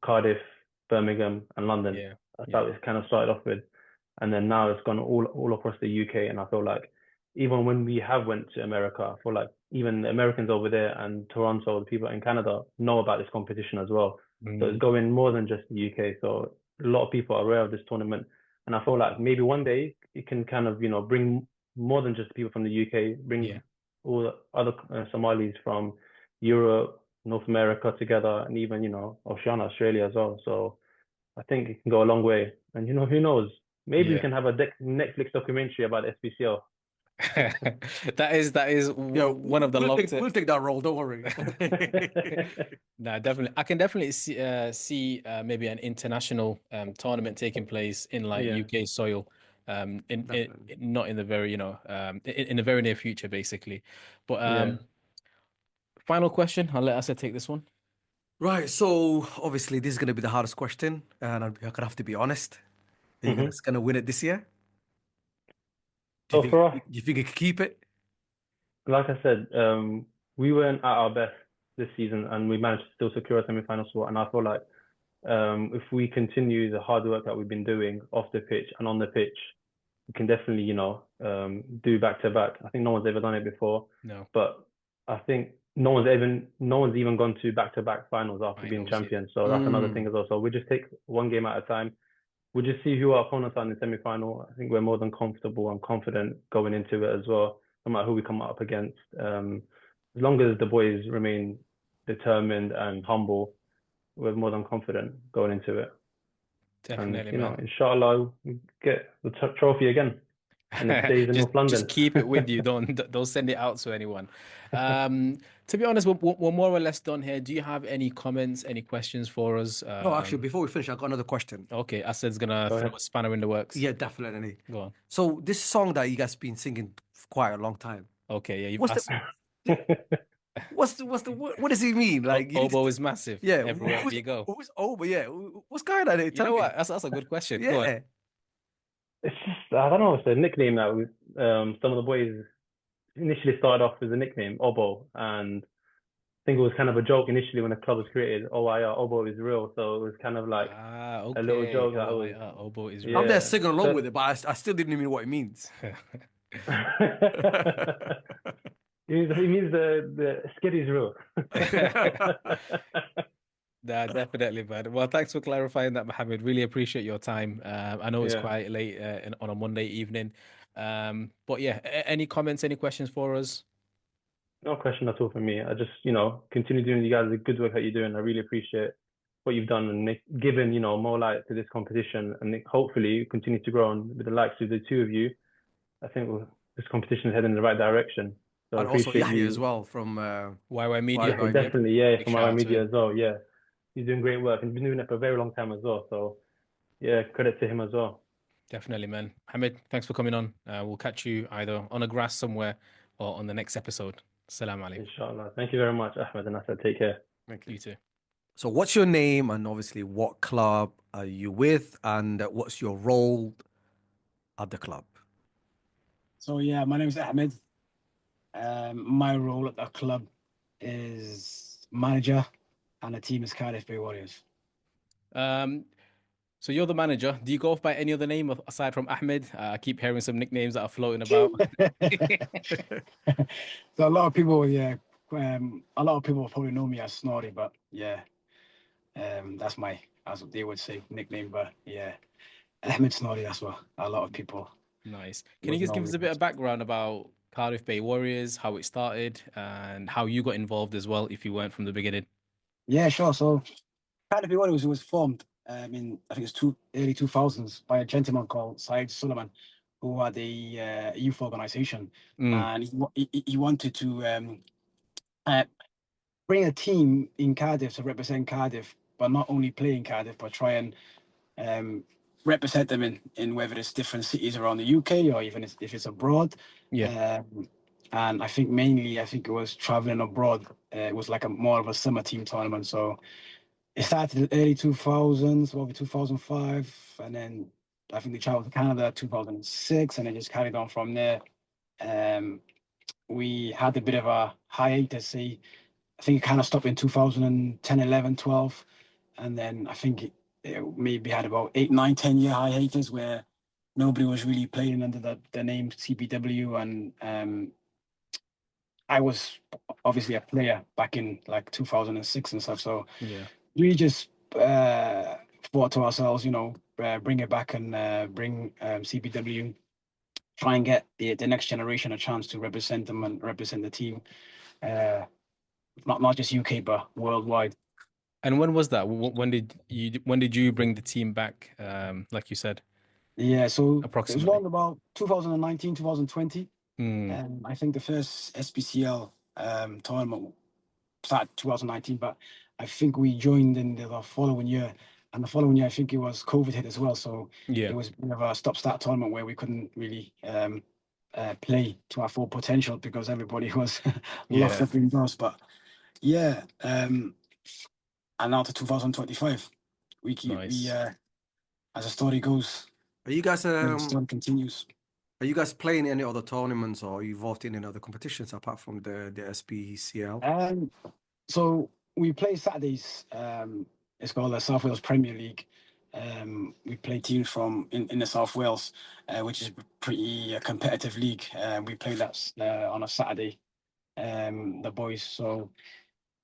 Cardiff, Birmingham, and London. Yeah. That's Yeah. how it kind of started off with. And then now it's gone all across the UK. And I feel like even when we have went to America, I feel like even the Americans over there and Toronto, the people in Canada know about this competition as well. So it's going more than just the UK. So a lot of people are aware of this tournament. And I feel like maybe one day it can kind of, bring more than just people from the UK, bring Yeah. all the other Somalis from Europe, North America together, and even, Oceania, Australia as well. So I think it can go a long way. And, who knows? Maybe we Yeah. can have a Netflix documentary about SPCL. That is Yeah, one of the we'll long we'll take that role. Don't worry. No, definitely. I can definitely see maybe an international tournament taking place in like Yeah. UK soil, not in the very, in the very near future, basically. But Yeah. final question. I'll let Asa take this one. Right. So obviously this is going to be the hardest question, and I'm gonna have to be honest. Are you guys gonna win it this year? Do you So for us, think you think you can keep it? like I said, we weren't at our best this season, and we managed to still secure a semi-final spot. And I feel like if we continue the hard work that we've been doing off the pitch and on the pitch, we can definitely, do back to back. I think no one's ever done it before, No. but I think no one's even gone to back to back finals after being Finals, yeah. champions. So that's another thing as well. So we just take one game at a time. We'll just see who our opponents are in the semi-final. I think we're more than comfortable and confident going into it as well, no matter who we come up against. As long as the boys remain determined and humble, we're more than confident going into it. Definitely, And, man. inshallah, we get the trophy again. And it stays in North London. Just keep it with you. Don't send it out to anyone. To be honest, we're more or less done here. Do you have any comments, any questions for us? No, actually, before we finish, I got another question. Okay, Asad's gonna Go throw ahead. a spanner in the works. Yeah, definitely. Go on. So this song that you guys been singing for quite a long time. Okay, yeah, you've What's asked. the what does he mean? Like, Oboe is massive. yeah, Everywhere you go. who's Oboe? Yeah, what's going on? You know what? That's a good question. Go on. Yeah. It's just, I don't know, it's a nickname that some of the boys initially started off as a nickname, Obo, and I think it was kind of a joke initially when the club was created. OIR, Obo is real, so it was kind of like Okay. a little joke that was, Oboe is I'm there yeah. singing along So with it, but I still didn't even know what it means. He means the skid is real. Nah, definitely, man. Well, thanks for clarifying that, Mohammed. Really appreciate your time. I know it's Yeah. quite late on a Monday evening. But yeah, any comments, any questions for us? No question at all for me. I just, continue doing you guys the good work that you're doing. I really appreciate what you've done and given, more light to this competition and hopefully continue to grow on with the likes of the two of you. I think this competition is heading in the right direction. So I And also appreciate Yahya you. as well from YY Media. YY. Definitely, yeah, Big from shout our out to media him. as well. Yeah, he's doing great work and he's been doing it for a very long time as well. So yeah, credit to him as well. Definitely, man. Hamid, thanks for coming on. We'll catch you either on a grass somewhere or on the next episode. Assalamu alaikum. Inshallah. Thank you very much, Ahmed and Nasser. Take care. Thank you. You too. So what's your name and obviously what club are you with and what's your role at the club? So yeah, my name is Ahmed. My role at the club is manager, and the team is Cardiff Bay Warriors. So you're the manager. Do you go off by any other name aside from Ahmed? I keep hearing some nicknames that are floating about. So a lot of people, yeah, a lot of people probably know me as Snorri, but yeah, that's what they would say, nickname. But yeah, Ahmed Snorri. That's what a lot of people. Nice. Can you just give us a bit of background about Cardiff Bay Warriors, how it started, and how you got involved as well, if you weren't from the beginning? Yeah, sure. So Cardiff Bay Warriors was formed in I think it's early 2000s by a gentleman called Syed Suleiman, who had a youth organization, and he wanted to bring a team in Cardiff to represent Cardiff, but not only play in Cardiff, but try and represent them in whether it's different cities around the UK or even if it's abroad. Yeah. And I think mainly, it was traveling abroad. It was like more of a summer team tournament. So it started in the early 2000s, probably 2005, and then I think they traveled to Canada 2006, and then just carried on from there. We had a bit of a hiatus. I think it kind of stopped in 2010, 11, 12, and then I think it maybe had about 8, 9, 10-year hiatus where nobody was really playing under the name CBW, and I was obviously a player back in like 2006 and stuff. So yeah, we just thought to ourselves, bring it back and bring CBW, try and get the next generation a chance to represent them and represent the team, not just UK but worldwide. And when was that? When did you bring the team back? Like you said. Yeah, so approximately it was around about 2019, 2020. I think the first SPCL tournament started 2019, but I think we joined in the following year. And the following year, I think it was COVID hit as well. So it was a bit of a stop-start tournament where we couldn't really play to our full potential because everybody was locked up indoors. But yeah, and now to 2025, we keep as the story goes. Are you guys the story continues. Are you guys playing any other tournaments or are you involved in any other competitions apart from the SPCL? So we play Saturdays. It's called the South Wales Premier League. We play teams from in the South Wales, which is pretty competitive league. We play that on a Saturday, the boys. So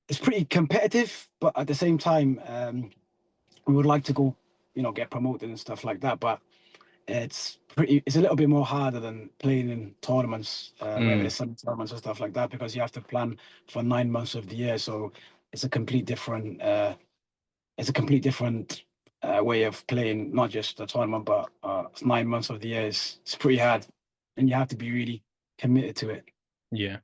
it's pretty competitive, but at the same time, we would like to go, get promoted and stuff like that. But it's a little bit more harder than playing in tournaments, whether it's some tournaments and stuff like that, because you have to plan for 9 months of the year. So it's a complete different way of playing, not just a tournament, but 9 months of the year. It's pretty hard, and you have to be really committed to it. Yeah,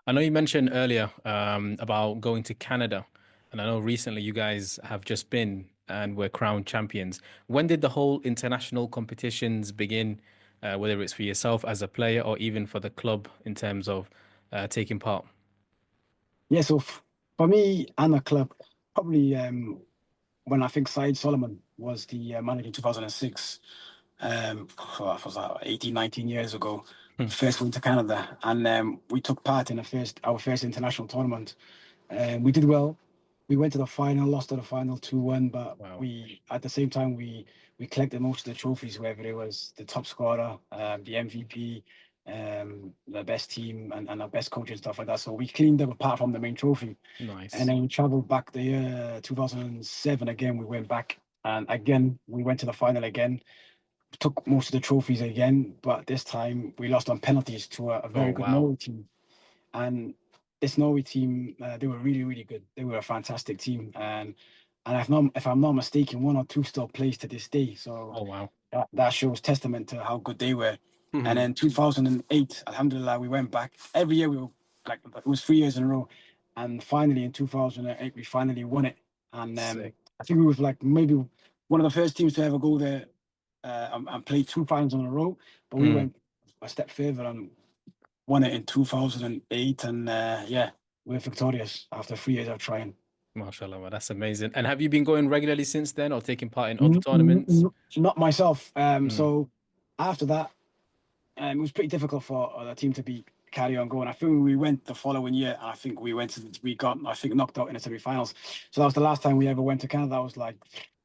I know you mentioned earlier about going to Canada, and I know recently you guys have just been and were crowned champions. When did the whole international competitions begin, whether it's for yourself as a player or even for the club in terms of taking part? Yeah, so for me and the club, probably when I think Said Solomon was the manager in 2006, what was that, 18, 19 years ago, first went to Canada, and we took part in our first international tournament. We did well. We went to the final, lost to the final 2-1, but Wow. we at the same time we collected most of the trophies, whether it was the top scorer, the MVP, the best team, and our best coach and stuff like that. So we cleaned up apart from the main trophy. Nice. And then we traveled back the year 2007 again. We went back, and again we went to the final again. Took most of the trophies again, but this time we lost on penalties to a very good wow. Norway team. And this Norway team, they were really, really good. They were a fantastic team, and if I'm not mistaken, one or two still plays to this day. So Oh wow. that shows testament to how good they were. And then 2008, Alhamdulillah, we went back. Every year we were like, it was 3 years in a row, and finally in 2008 we finally won it. And Sick. I think we was like maybe one of the first teams to ever go there and play 2 finals in a row. But we went a step further and won it in 2008, and yeah, we're victorious after 3 years of trying. MashaAllah, man, that's amazing. And have you been going regularly since then, or taking part in other tournaments? Not myself. So after that, it was pretty difficult for the team to carry on going. I think we went the following year, and I think we got knocked out in the semi-finals. So that was the last time we ever went to Canada. That was like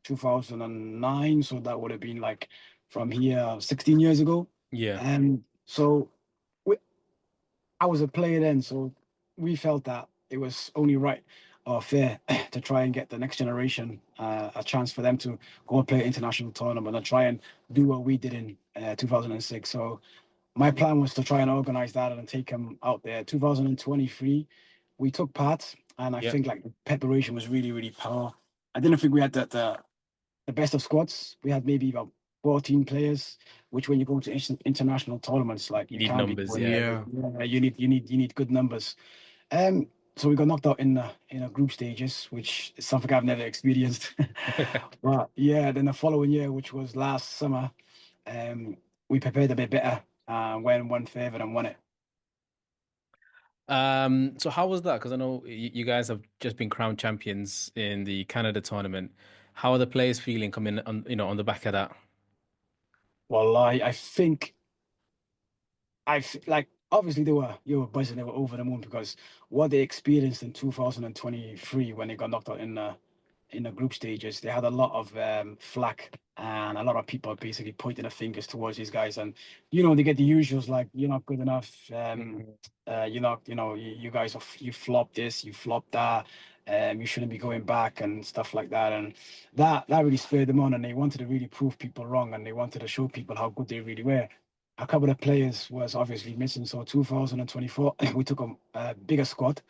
2009. So that would have been like from here 16 years ago. Yeah. And so I was a player then, so we felt that it was only right or fair to try and get the next generation a chance for them to go and play an international tournament and try and do what we did in 2006. So my plan was to try and organize that and take them out there. 2023, we took part, and I think like the preparation was really, really poor. I didn't think we had the best of squads. We had maybe about 14 players, which when you go to international tournaments, like You need can't numbers, you need good numbers. So we got knocked out in the group stages, which is something I've never experienced. But yeah, then the following year, which was last summer, we prepared a bit better and went one further and won it. So how was that? Because I know you guys have just been crowned champions in the Canada tournament. How are the players feeling coming on, on the back of that? Well, I think like obviously you were buzzing, they were over the moon because what they experienced in 2023 when they got knocked out in the group stages, they had a lot of flack and a lot of people basically pointing their fingers towards these guys, and they get the usuals like you're not good enough, you're not, you guys you flopped this, you flopped that, you shouldn't be going back and stuff like that, and that really spurred them on, and they wanted to really prove people wrong, and they wanted to show people how good they really were. A couple of players was obviously missing, so 2024 we took a bigger squad.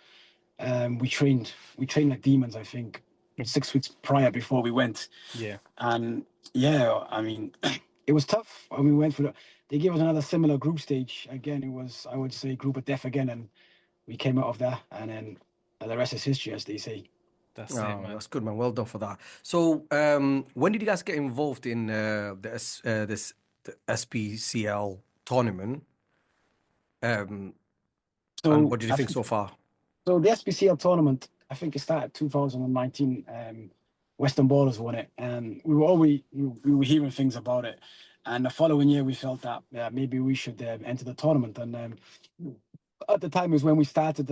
We trained like demons, I think 6 weeks prior before we went. Yeah. And yeah, I mean, it was tough. And we went for they gave us another similar group stage. Again, it was, I would say, group of death again. And we came out of that. And then the rest is history, as they say. That's it, man. That's good, man. Well done for that. So when did you guys get involved in the SPCL tournament? And what did you think so far? So the SPCL tournament, I think it started 2019. Western Ballers won it, and we were hearing things about it. And the following year, we felt that maybe we should enter the tournament. And at the time was when we started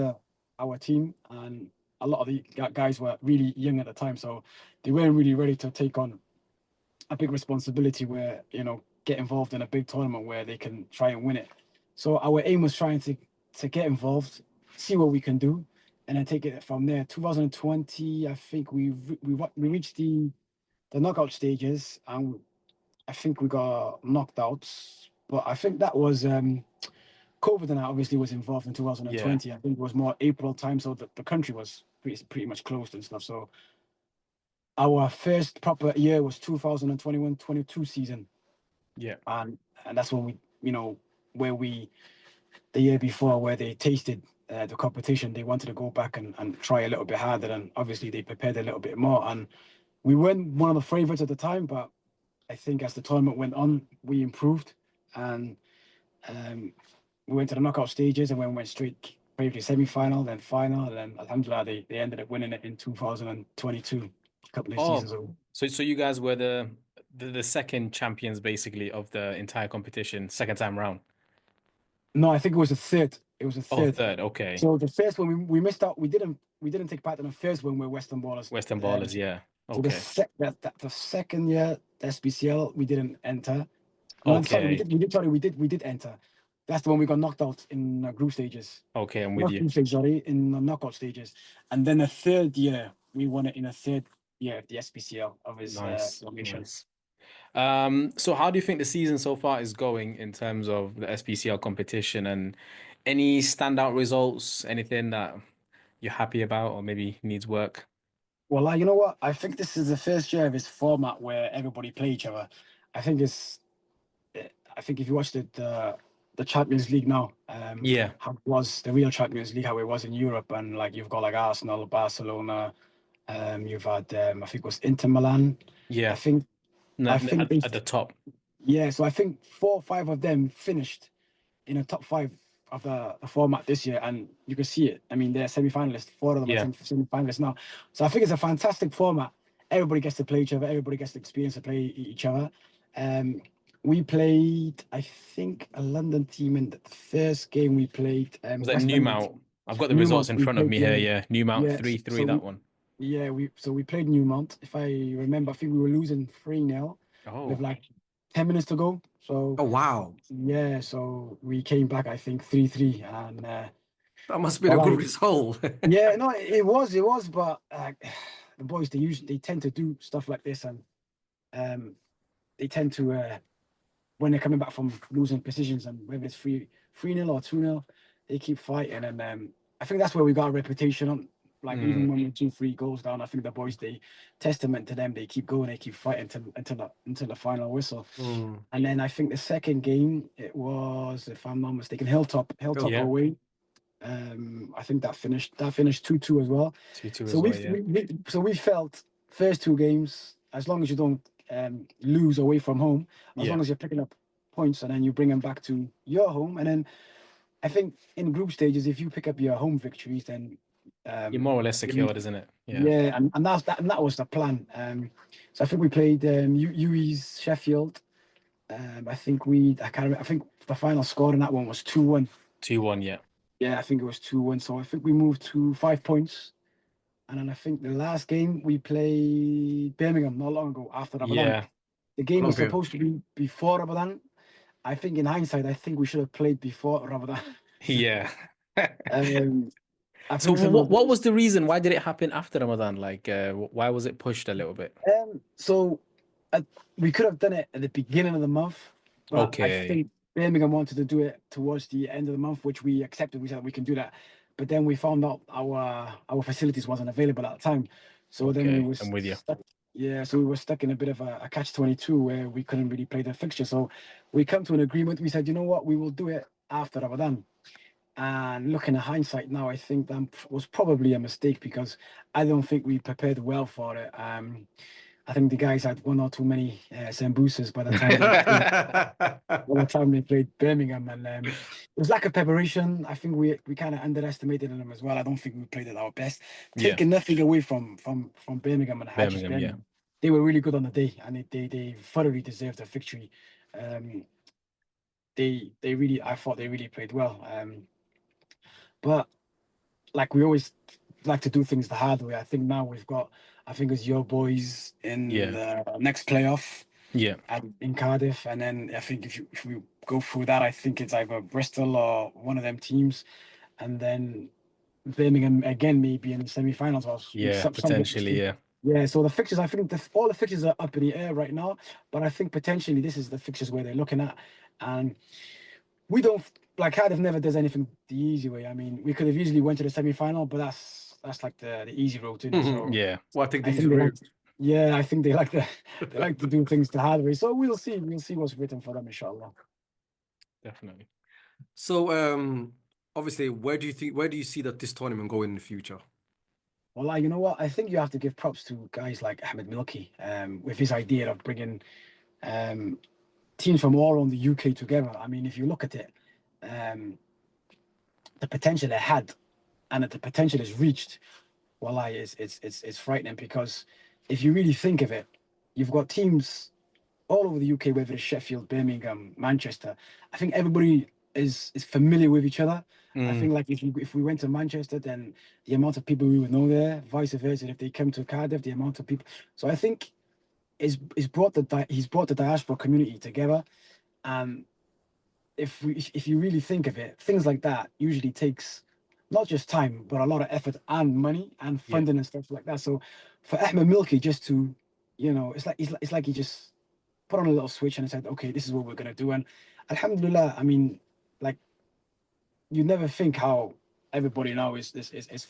our team, and a lot of the guys were really young at the time, so they weren't really ready to take on a big responsibility where get involved in a big tournament where they can try and win it. So our aim was trying to get involved, see what we can do, and then take it from there. 2020, I think we reached the knockout stages, and I think we got knocked out. But I think that was COVID, and that obviously was involved in 2020. I think it was more April time, so the country was pretty much closed and stuff. So our first proper year was 2021-22 season. Yeah. And that's when the year before, where they tasted the competition, they wanted to go back and try a little bit harder, and obviously they prepared a little bit more. And we weren't one of the favorites at the time, but I think as the tournament went on, we improved, and we went to the knockout stages, and when we went straight briefly semi-final, then final, and then alhamdulillah, they ended up winning it in 2022, a couple of seasons ago. So you guys were the second champions basically of the entire competition, second time round. No, I think it was the third. It was the third. Oh, third. Okay. So the first one we missed out. We didn't take part in the first one. We're Western Ballers. Western Ballers, yeah. Okay. So the second year, the SPCL, we didn't enter. No, okay. Sorry, we did enter. That's the one we got knocked out in group stages. Okay, I'm with you. Group stage, sorry, in the knockout stages. And then the third year, we won it in the third year of the SPCL of his formation. Nice. So how do you think the season so far is going in terms of the SPCL competition, and any standout results, anything that you're happy about or maybe needs work? Well, you know what? I think this is the first year of this format where everybody play each other. I think if you watched it, the Champions League now, how it was the real Champions League, how it was in Europe, and like you've got like Arsenal, Barcelona, you've had I think it was Inter Milan. Yeah, I think at the top. Yeah, so I think 4 or 5 of them finished in the top 5 of the format this year, and you can see it. I mean, they're semi-finalists. 4 of them are semi-finalists now. So I think it's a fantastic format. Everybody gets to play each other. Everybody gets the experience to play each other. We played, I think, a London team in the first game we played. Was that Newmount? I've got the results in front of me here. Yeah, Newmount 3-3. That one. Yeah, we played Newmount. If I remember, I think we were losing 3-0 with like 10 minutes to go. So wow. Yeah, so we came back, I think 3-3, and that must be a good result. Yeah, no, it was, but the boys they tend to do stuff like this, and they tend to when they're coming back from losing positions, and whether it's 3-0 or 2-0, they keep fighting, and I think that's where we got a reputation on. Like even when we're 2-3 goals down, I think the boys, they testament to them, they keep going, they keep fighting until the final whistle. And then I think the second game, it was, if I'm not mistaken, Hilltop away. I think that finished 2-2 as well. 2-2 so we felt first 2 games, as long as you don't lose away from home, as long as you're picking up points and then you bring them back to your home, and then I think in group stages, if you pick up your home victories, then you're more or less secured, isn't it? Yeah, and that was the plan. So I think we played UE's Sheffield. I think I think the final score in that one was 2-1. 2-1, yeah. Yeah, I think it was 2-1. So I think we moved to 5 points. And then I think the last game we played Birmingham not long ago after Ramadan. Yeah. The game was supposed to be before Ramadan. I think in hindsight, we should have played before Ramadan. Yeah. So what was the reason? Why did it happen after Ramadan? Like, why was it pushed a little bit? So we could have done it at the beginning of the month. But I think Birmingham wanted to do it towards the end of the month, which we accepted. We said we can do that. But then we found out our facilities wasn't available at the time. So then we were I'm with you. So we were stuck in a bit of a catch-22 where we couldn't really play the fixture. So we come to an agreement. We said, you know what, we will do it after Ramadan. And looking at hindsight now, I think that was probably a mistake because I don't think we prepared well for it. I think the guys had 1 or 2 many Sbcls by the time they played Birmingham, and it was lack of preparation. I think we kind of underestimated them as well. I don't think we played at our best. Taking nothing away from Birmingham and Birmingham. They were really good on the day, and they thoroughly deserved a victory. I thought they really played well. But like we always like to do things the hard way. I think now I think it's your boys in the next playoff. Yeah. In Cardiff, and then I think if we go through that, I think it's either Bristol or one of them teams, and then Birmingham again maybe in the semi-finals. Or potentially. Yeah. So the fixtures, I think all the fixtures are up in the air right now, but I think potentially this is the fixtures where they're looking at, and we don't. Like Cardiff never does anything the easy way. I mean, we could have easily went to the semi-final, but that's like the easy road to it. So well, I think the easy route. I think they like to do things the hard way. So we'll see what's written for them, inshallah. Definitely. So obviously, where do you see that this tournament going in the future? Well, you know what? I think you have to give props to guys like Ahmed Milky, with his idea of bringing teams from all around the UK together. I mean, if you look at it, the potential it had and that the potential is reached, wallahi, it's frightening, because if you really think of it, you've got teams all over the UK, whether it's Sheffield, Birmingham, Manchester. I think everybody is familiar with each other. I think like if we went to Manchester, then the amount of people we would know there, vice versa. If they come to Cardiff, the amount of people. So I think he's brought the diaspora community together. And if you really think of it, things like that usually takes not just time, but a lot of effort and money and funding and stuff like that. So for Ahmed Milky just to, it's like he just put on a little switch and said, okay, this is what we're gonna do. And alhamdulillah, I mean, like, you never think how everybody now is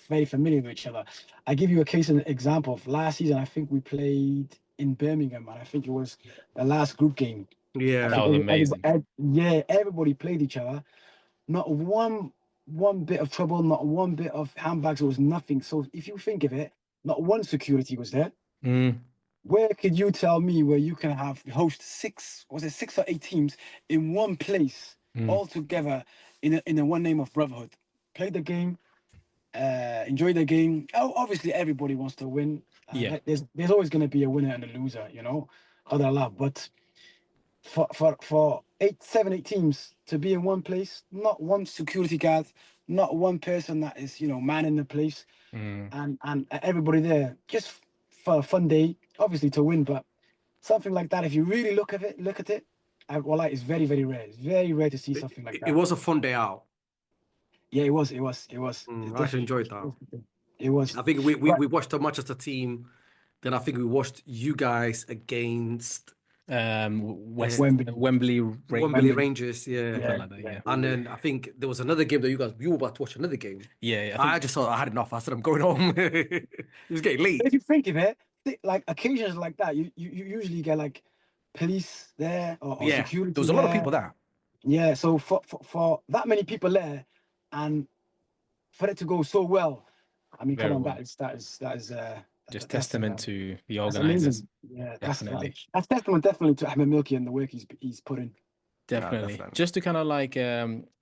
very familiar with each other. I give you an example of last season. I think we played in Birmingham, and I think it was the last group game. Yeah, That was amazing. Everybody played each other. Not one bit of trouble, not one bit of handbags. There was nothing. So if you think of it, not one security was there. Where could you tell me where you can host 6 or 8 teams in one place, all together in a one name of brotherhood? Play the game, enjoy the game. Oh, obviously everybody wants to win. There's always going to be a winner and a loser, other love. But for 7, 8 teams to be in one place, not one security guard, not one person that is manning the place, and everybody there just for a fun day, obviously to win. But something like that, if you really look at it, it's very, very rare. It's very rare to see something like that. It was a fun day out. Yeah, it was. I actually enjoyed that. It was. I think we watched the Manchester team. Then I think we watched you guys against Wembley Rangers. Yeah. And then I think there was another game that you were about to watch another game. Yeah. I just thought I had enough. I said I'm going home. It was getting late. But if you think of it, like occasions like that, you usually get like police there or security. There was a lot of people there. Yeah. So for that many people there, and for it to go so well, I mean, come on, that is just testament to the organizers. Yeah, definitely. That's definitely to Ahmed Milky and the work he's put in. Definitely. Just to kind of like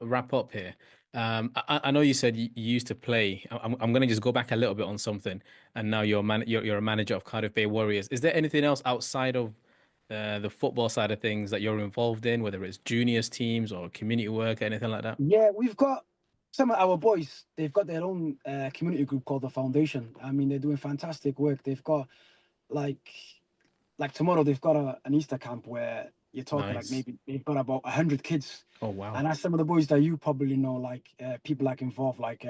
wrap up here. I know you said you used to play. I'm going to just go back a little bit on something. And now you're a manager of Cardiff Bay Warriors. Is there anything else outside of the football side of things that you're involved in, whether it's juniors teams or community work, anything like that? Yeah, we've got some of our boys. They've got their own community group called the Foundation. I mean, they're doing fantastic work. They've got like tomorrow they've got an Easter camp where you're talking like maybe they've got about 100 kids. Oh wow! And that's some of the boys that you probably know, like people like involved, like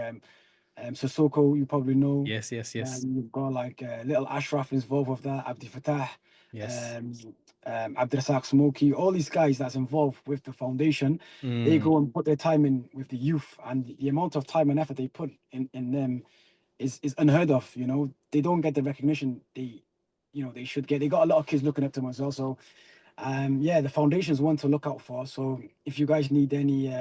Sissoko, you probably know. Yes. You've got like little Ashraf involved with that, Abdi Fatah. Yes. Abdirasak Smokey, all these guys that's involved with the foundation, they go and put their time in with the youth, and the amount of time and effort they put in them is unheard of. They don't get the recognition they should get. They got a lot of kids looking up to them as well. So the foundation's one to look out for. So if you guys need any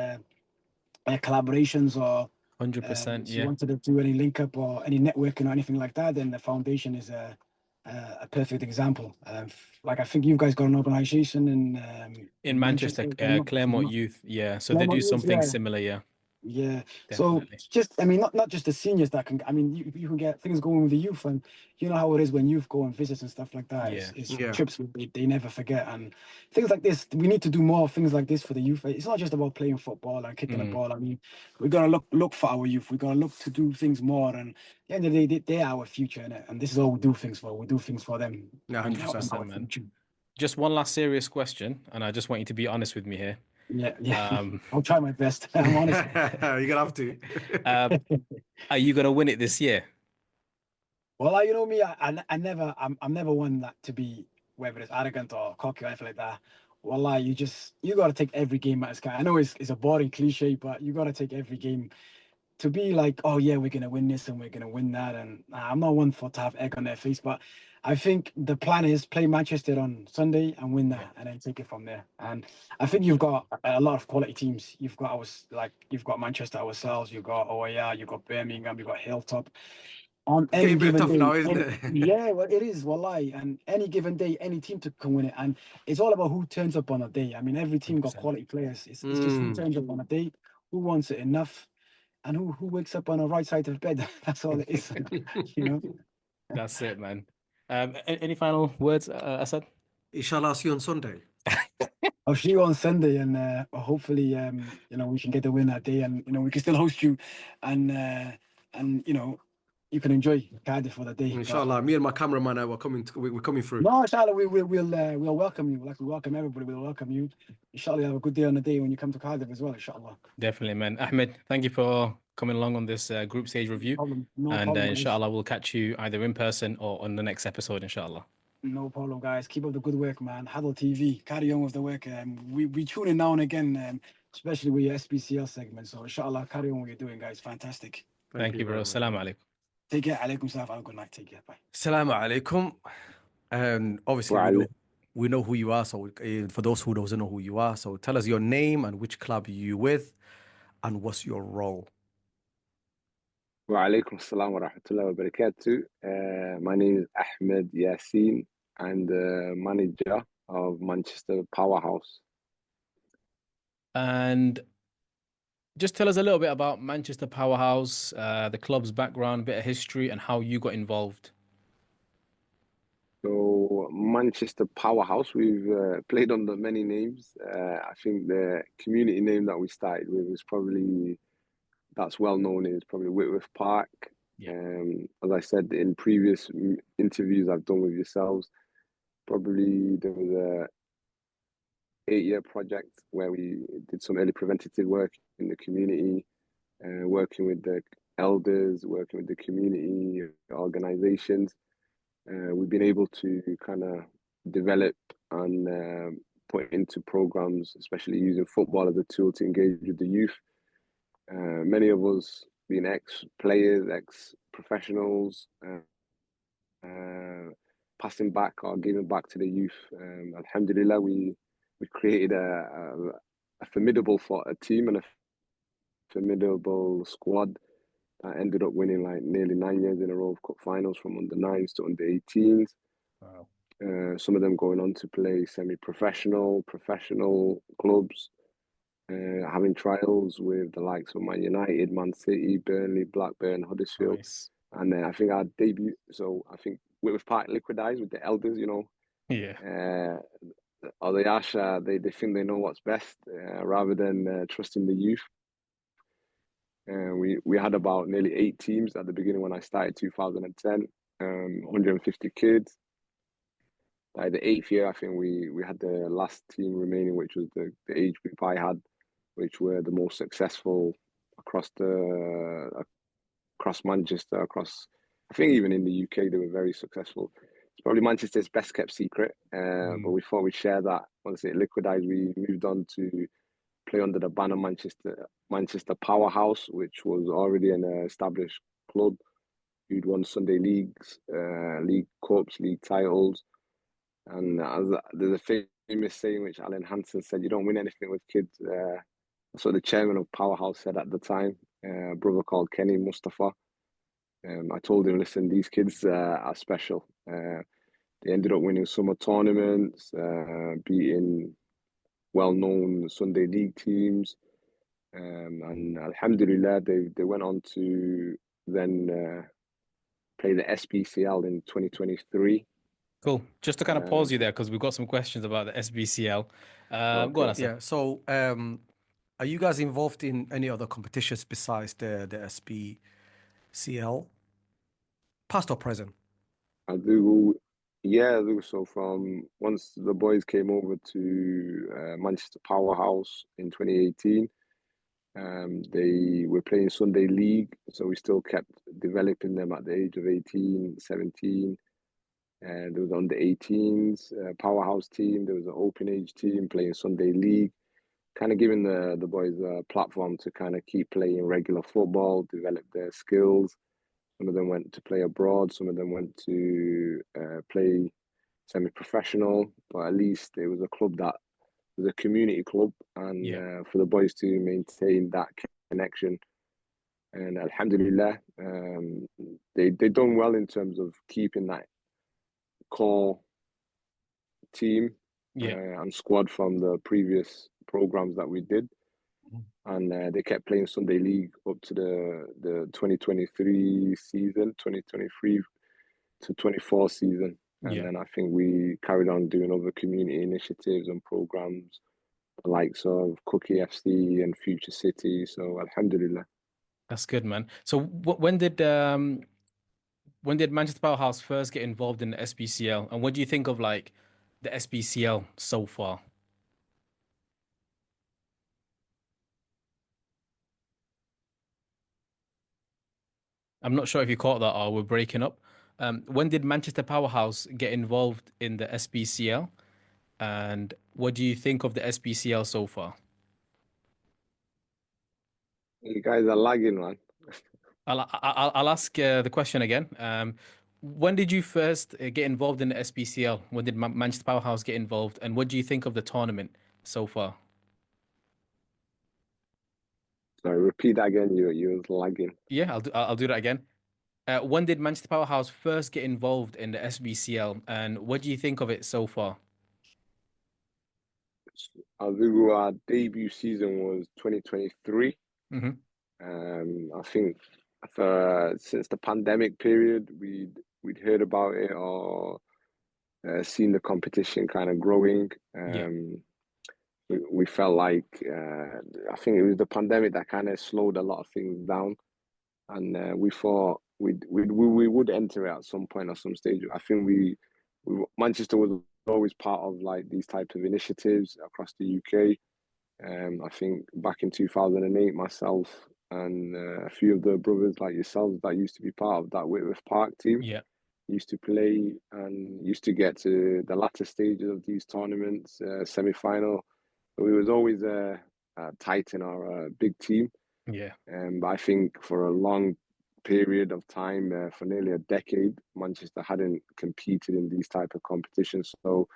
collaborations or 100%, you wanted to do any link up or any networking or anything like that, then the foundation is a perfect example. Like I think you guys got an organization in Manchester, Claremont Youth. Yeah, so Claremont they do something similar. Yeah. Definitely. So just, I mean, not just the seniors that can, I mean, you can get things going with the youth, and you know how it is when youth go on visits and stuff like that. It's trips they never forget, and things like this. We need to do more things like this for the youth. It's not just about playing football and kicking a ball. I mean, we're gonna look for our youth. We're gonna look to do things more, and at the end of the day, they're our future, and this is all we do things for. We do things for them. 100%, man. Just one last serious question, and I just want you to be honest with me here. Yeah. I'll try my best. I'm honest. You're gonna have to. Are you gonna win it this year? Well, you know me, I'm never one that to be, whether it's arrogant or cocky or anything like that. Well, you got to take every game at its kind. I know it's a boring cliche, but you got to take every game to be like, oh yeah, we're gonna win this and we're gonna win that. And I'm not one to have egg on their face, but I think the plan is play Manchester on Sunday and win that, and then take it from there. And I think you've got a lot of quality teams. You've got Manchester ourselves. You've got OIR. You've got Birmingham. You've got Hilltop. On any given day, now, isn't it? Yeah, well, it is. Wallahi, and any given day, any team can win it. And it's all about who turns up on a day. I mean, every team got quality players. It's just who turns up on a day, who wants it enough. and who wakes up on the right side of bed. That's all it is, you know. That's it, man. Any final words, Asad? Inshallah, see you on Sunday. I'll see you on Sunday, and hopefully, you know, we can get the win that day, and you know, we can still host you, and you know, you can enjoy Cardiff for the day. Inshallah, me and my cameraman we're coming through. No, inshallah, we'll welcome you. Like we welcome everybody, we'll welcome you. Inshallah, you have a good day on the day when you come to Cardiff as well. Inshallah. Definitely, man. Ahmed, thank you for coming along on this group stage review. No problem, inshallah, we'll catch you either in person or on the next episode, inshallah. No problem, guys. Keep up the good work, man. Hadal TV, carry on with the work. We tune in now and again, especially with your SPCL segment. So, inshallah, carry on what you're doing, guys. Fantastic. Thank you, bro. Assalamu alaikum. Take care. Alaikum salam. Have a good night. Take care. Bye. Assalamu alaikum. And obviously, we know who you are. So, for those who don't know who you are, so tell us your name and which club you're with and what's your role. Wa alaikum assalam wa rahmatullahi wa barakatuh. My name is Ahmed Yassin. I'm the manager of Manchester Powerhouse. And just tell us a little bit about Manchester Powerhouse, the club's background, bit of history, and how you got involved. So Manchester Powerhouse, we've played under many names. I think the community name that we started with is probably, that's well known, is probably Whitworth Park. Yeah. As I said in previous interviews I've done with yourselves, probably there was a 8-year project where we did some early preventative work in the community, working with the elders, working with the community organizations. We've been able to kind of develop and put into programs, especially using football as a tool to engage with the youth. Many of us being ex-players, ex-professionals, passing back or giving back to the youth. Alhamdulillah, we created a formidable team and a formidable squad that ended up winning like nearly 9 years in a row of cup finals, from under 9s to under 18s. Wow. Some of them going on to play semi-professional, professional clubs, having trials with the likes of Man United, Man City, Burnley, Blackburn, Huddersfield. Nice. And I think our debut, so I think Whitworth Park liquidized with the elders, you know. Yeah. Or the Ash, they think they know what's best, rather than trusting the youth. We had about nearly 8 teams at the beginning when I started 2010, 150 kids. By the 8th year, I think we had the last team remaining, which was the age group I had, which were the most successful across Manchester, I think even in the UK, they were very successful. It's probably Manchester's best kept secret, but we thought we'd share that. Once it liquidized, we moved on to play under the banner Manchester Powerhouse, which was already an established club. Who'd won Sunday leagues, league cups, league titles. And there's a famous saying which Alan Hansen said, "You don't win anything with kids." That's what the chairman of Powerhouse said at the time, a brother called Kenny Mustafa. I told him, listen, these kids are special. They ended up winning summer tournaments, beating well-known Sunday league teams. And alhamdulillah, they went on to then play the SPCL in 2023. Cool. Just to kind of pause you there, because we've got some questions about the SBCL. Okay. Go on, Asad. Yeah. So, are you guys involved in any other competitions besides the SPCL, past or present? I do. Yeah, I do. So from once the boys came over to Manchester Powerhouse in 2018, they were playing Sunday League. So we still kept developing them at the age of 18, 17. There was under 18s Powerhouse team. There was an open age team playing Sunday League, kind of giving the boys a platform to kind of keep playing regular football, develop their skills. Some of them went to play abroad. Some of them went to play semi-professional, but at least it was a club that was a community club, and for the boys to maintain that connection. And alhamdulillah, they done well in terms of keeping that core team and squad from the previous programs that we did. and they kept playing Sunday League up to the 2023 season, 2023 to 24 season. And then I think we carried on doing other community initiatives and programs, the likes of Cookie FC and Future City. So alhamdulillah. That's good, man. So when did Manchester Powerhouse first get involved in the SPCL, and what do you think of like the SPCL so far? I'm not sure if you caught that or we're breaking up. When did Manchester Powerhouse get involved in the SPCL, and what do you think of the SPCL so far? You guys are lagging, man. I'll ask the question again. When did you first get involved in the SPCL? When did Manchester Powerhouse get involved, and what do you think of the tournament so far? Sorry, repeat that again. You was lagging. Yeah, I'll do that again. When did Manchester Powerhouse first get involved in the SBCL, and what do you think of it so far? I think our debut season was 2023. Mm-hmm. I think since the pandemic period, we'd heard about it or seen the competition kind of growing. We felt like I think it was the pandemic that kind of slowed a lot of things down, and we thought we would enter it at some point or some stage. I think Manchester was always part of like these types of initiatives across the UK. I think back in 2008, myself and a few of the brothers like yourselves that used to be part of that Whitworth Park team used to play and used to get to the latter stages of these tournaments, semi-final. We was always tight in our big team. But I think for a long period of time, for nearly a decade, Manchester hadn't competed in these type of competitions. So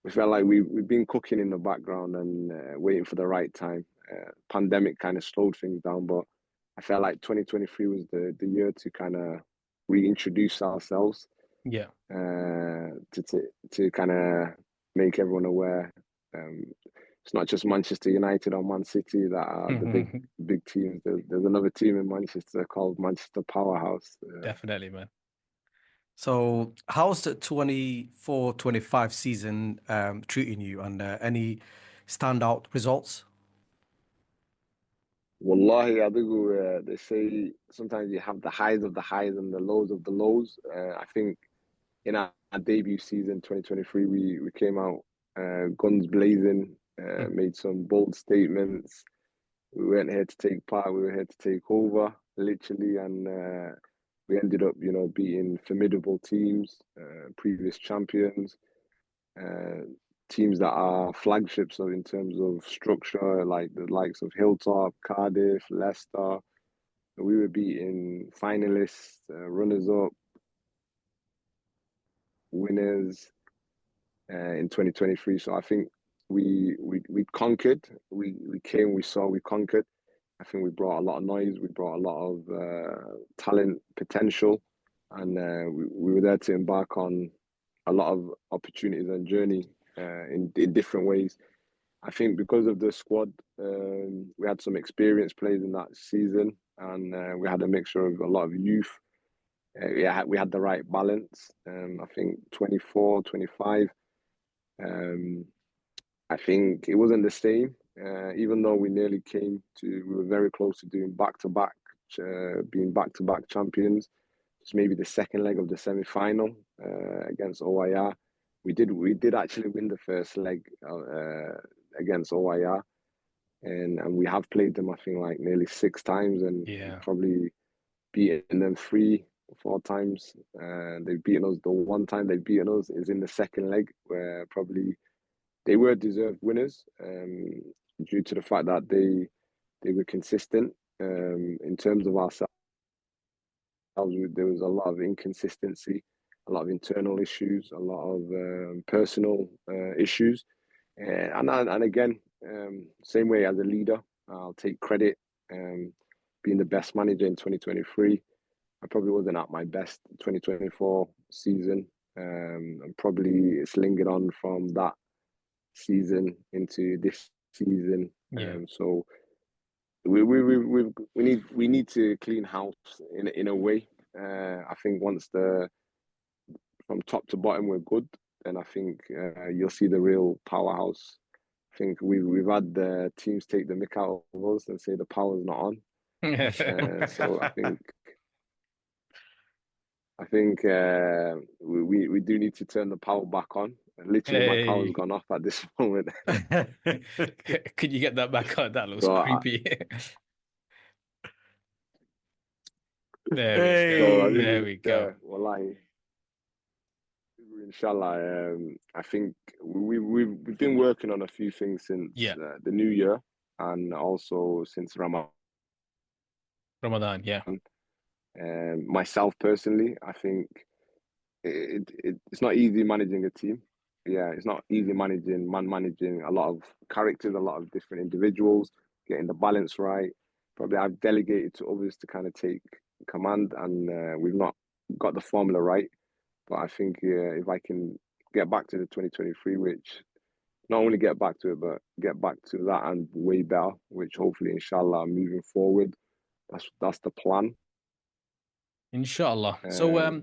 we felt like we've been cooking in the background and waiting for the right time. Pandemic kind of slowed things down, but I felt like 2023 was the year to kind of reintroduce ourselves. To kind of make everyone aware. It's not just Manchester United or Man City that are the big teams. There's another team in Manchester called Manchester Powerhouse. Definitely, man. So how's the 24-25 season treating you, and any standout results? Wallahi, I think they say sometimes you have the highs of the highs and the lows of the lows. I think in our debut season, 2023, we came out guns blazing, made some bold statements. We weren't here to take part, we were here to take over, literally, and we ended up, beating formidable teams, previous champions, teams that are flagships in terms of structure, like the likes of Hilltop, Cardiff, Leicester. We were beating finalists, runners-up, winners in 2023. So I think we conquered. We came, we saw, we conquered. I think we brought a lot of noise. We brought a lot of talent, potential, and we were there to embark on a lot of opportunities and journey in different ways. I think because of the squad, we had some experienced players in that season, and we had a mixture of a lot of youth. We had the right balance. I think 24, 25. I think it wasn't the same. Even though we were very close to doing back-to-back, being back-to-back champions. It's maybe the second leg of the semi-final against OIR. We did actually win the first leg against OIR, and we have played them, I think, like nearly 6 times, and probably beaten them 3-4 times. They've beaten us the one time they've beaten us is in the second leg, where probably they were deserved winners due to the fact that they were consistent. In terms of ourselves, there was a lot of inconsistency, a lot of internal issues, a lot of personal issues. And again, same way as a leader, I'll take credit. Being the best manager in 2023, I probably wasn't at my best 2024 season. And probably it's lingered on from that season into this season. So we need to clean house in a way. I think once from top to bottom we're good, then I think you'll see the real powerhouse. I think we've had the teams take the mick out of us and say the power's not on. So I think we do need to turn the power back on. Literally, my power's gone off at this moment. Could you get that back on? That looks So creepy. There we go. Wallahi, inshallah. I think we've been working on a few things since the new year, and also since Ramadan. Yeah. Myself personally, I think it's not easy managing a team. Yeah, it's not easy managing a lot of characters, a lot of different individuals, getting the balance right. Probably I've delegated to others to kind of take command, and we've not got the formula right. But I think if I can get back to the 2023, which not only get back to it, but get back to that and way better, which hopefully, inshallah, moving forward, that's the plan. Inshallah. So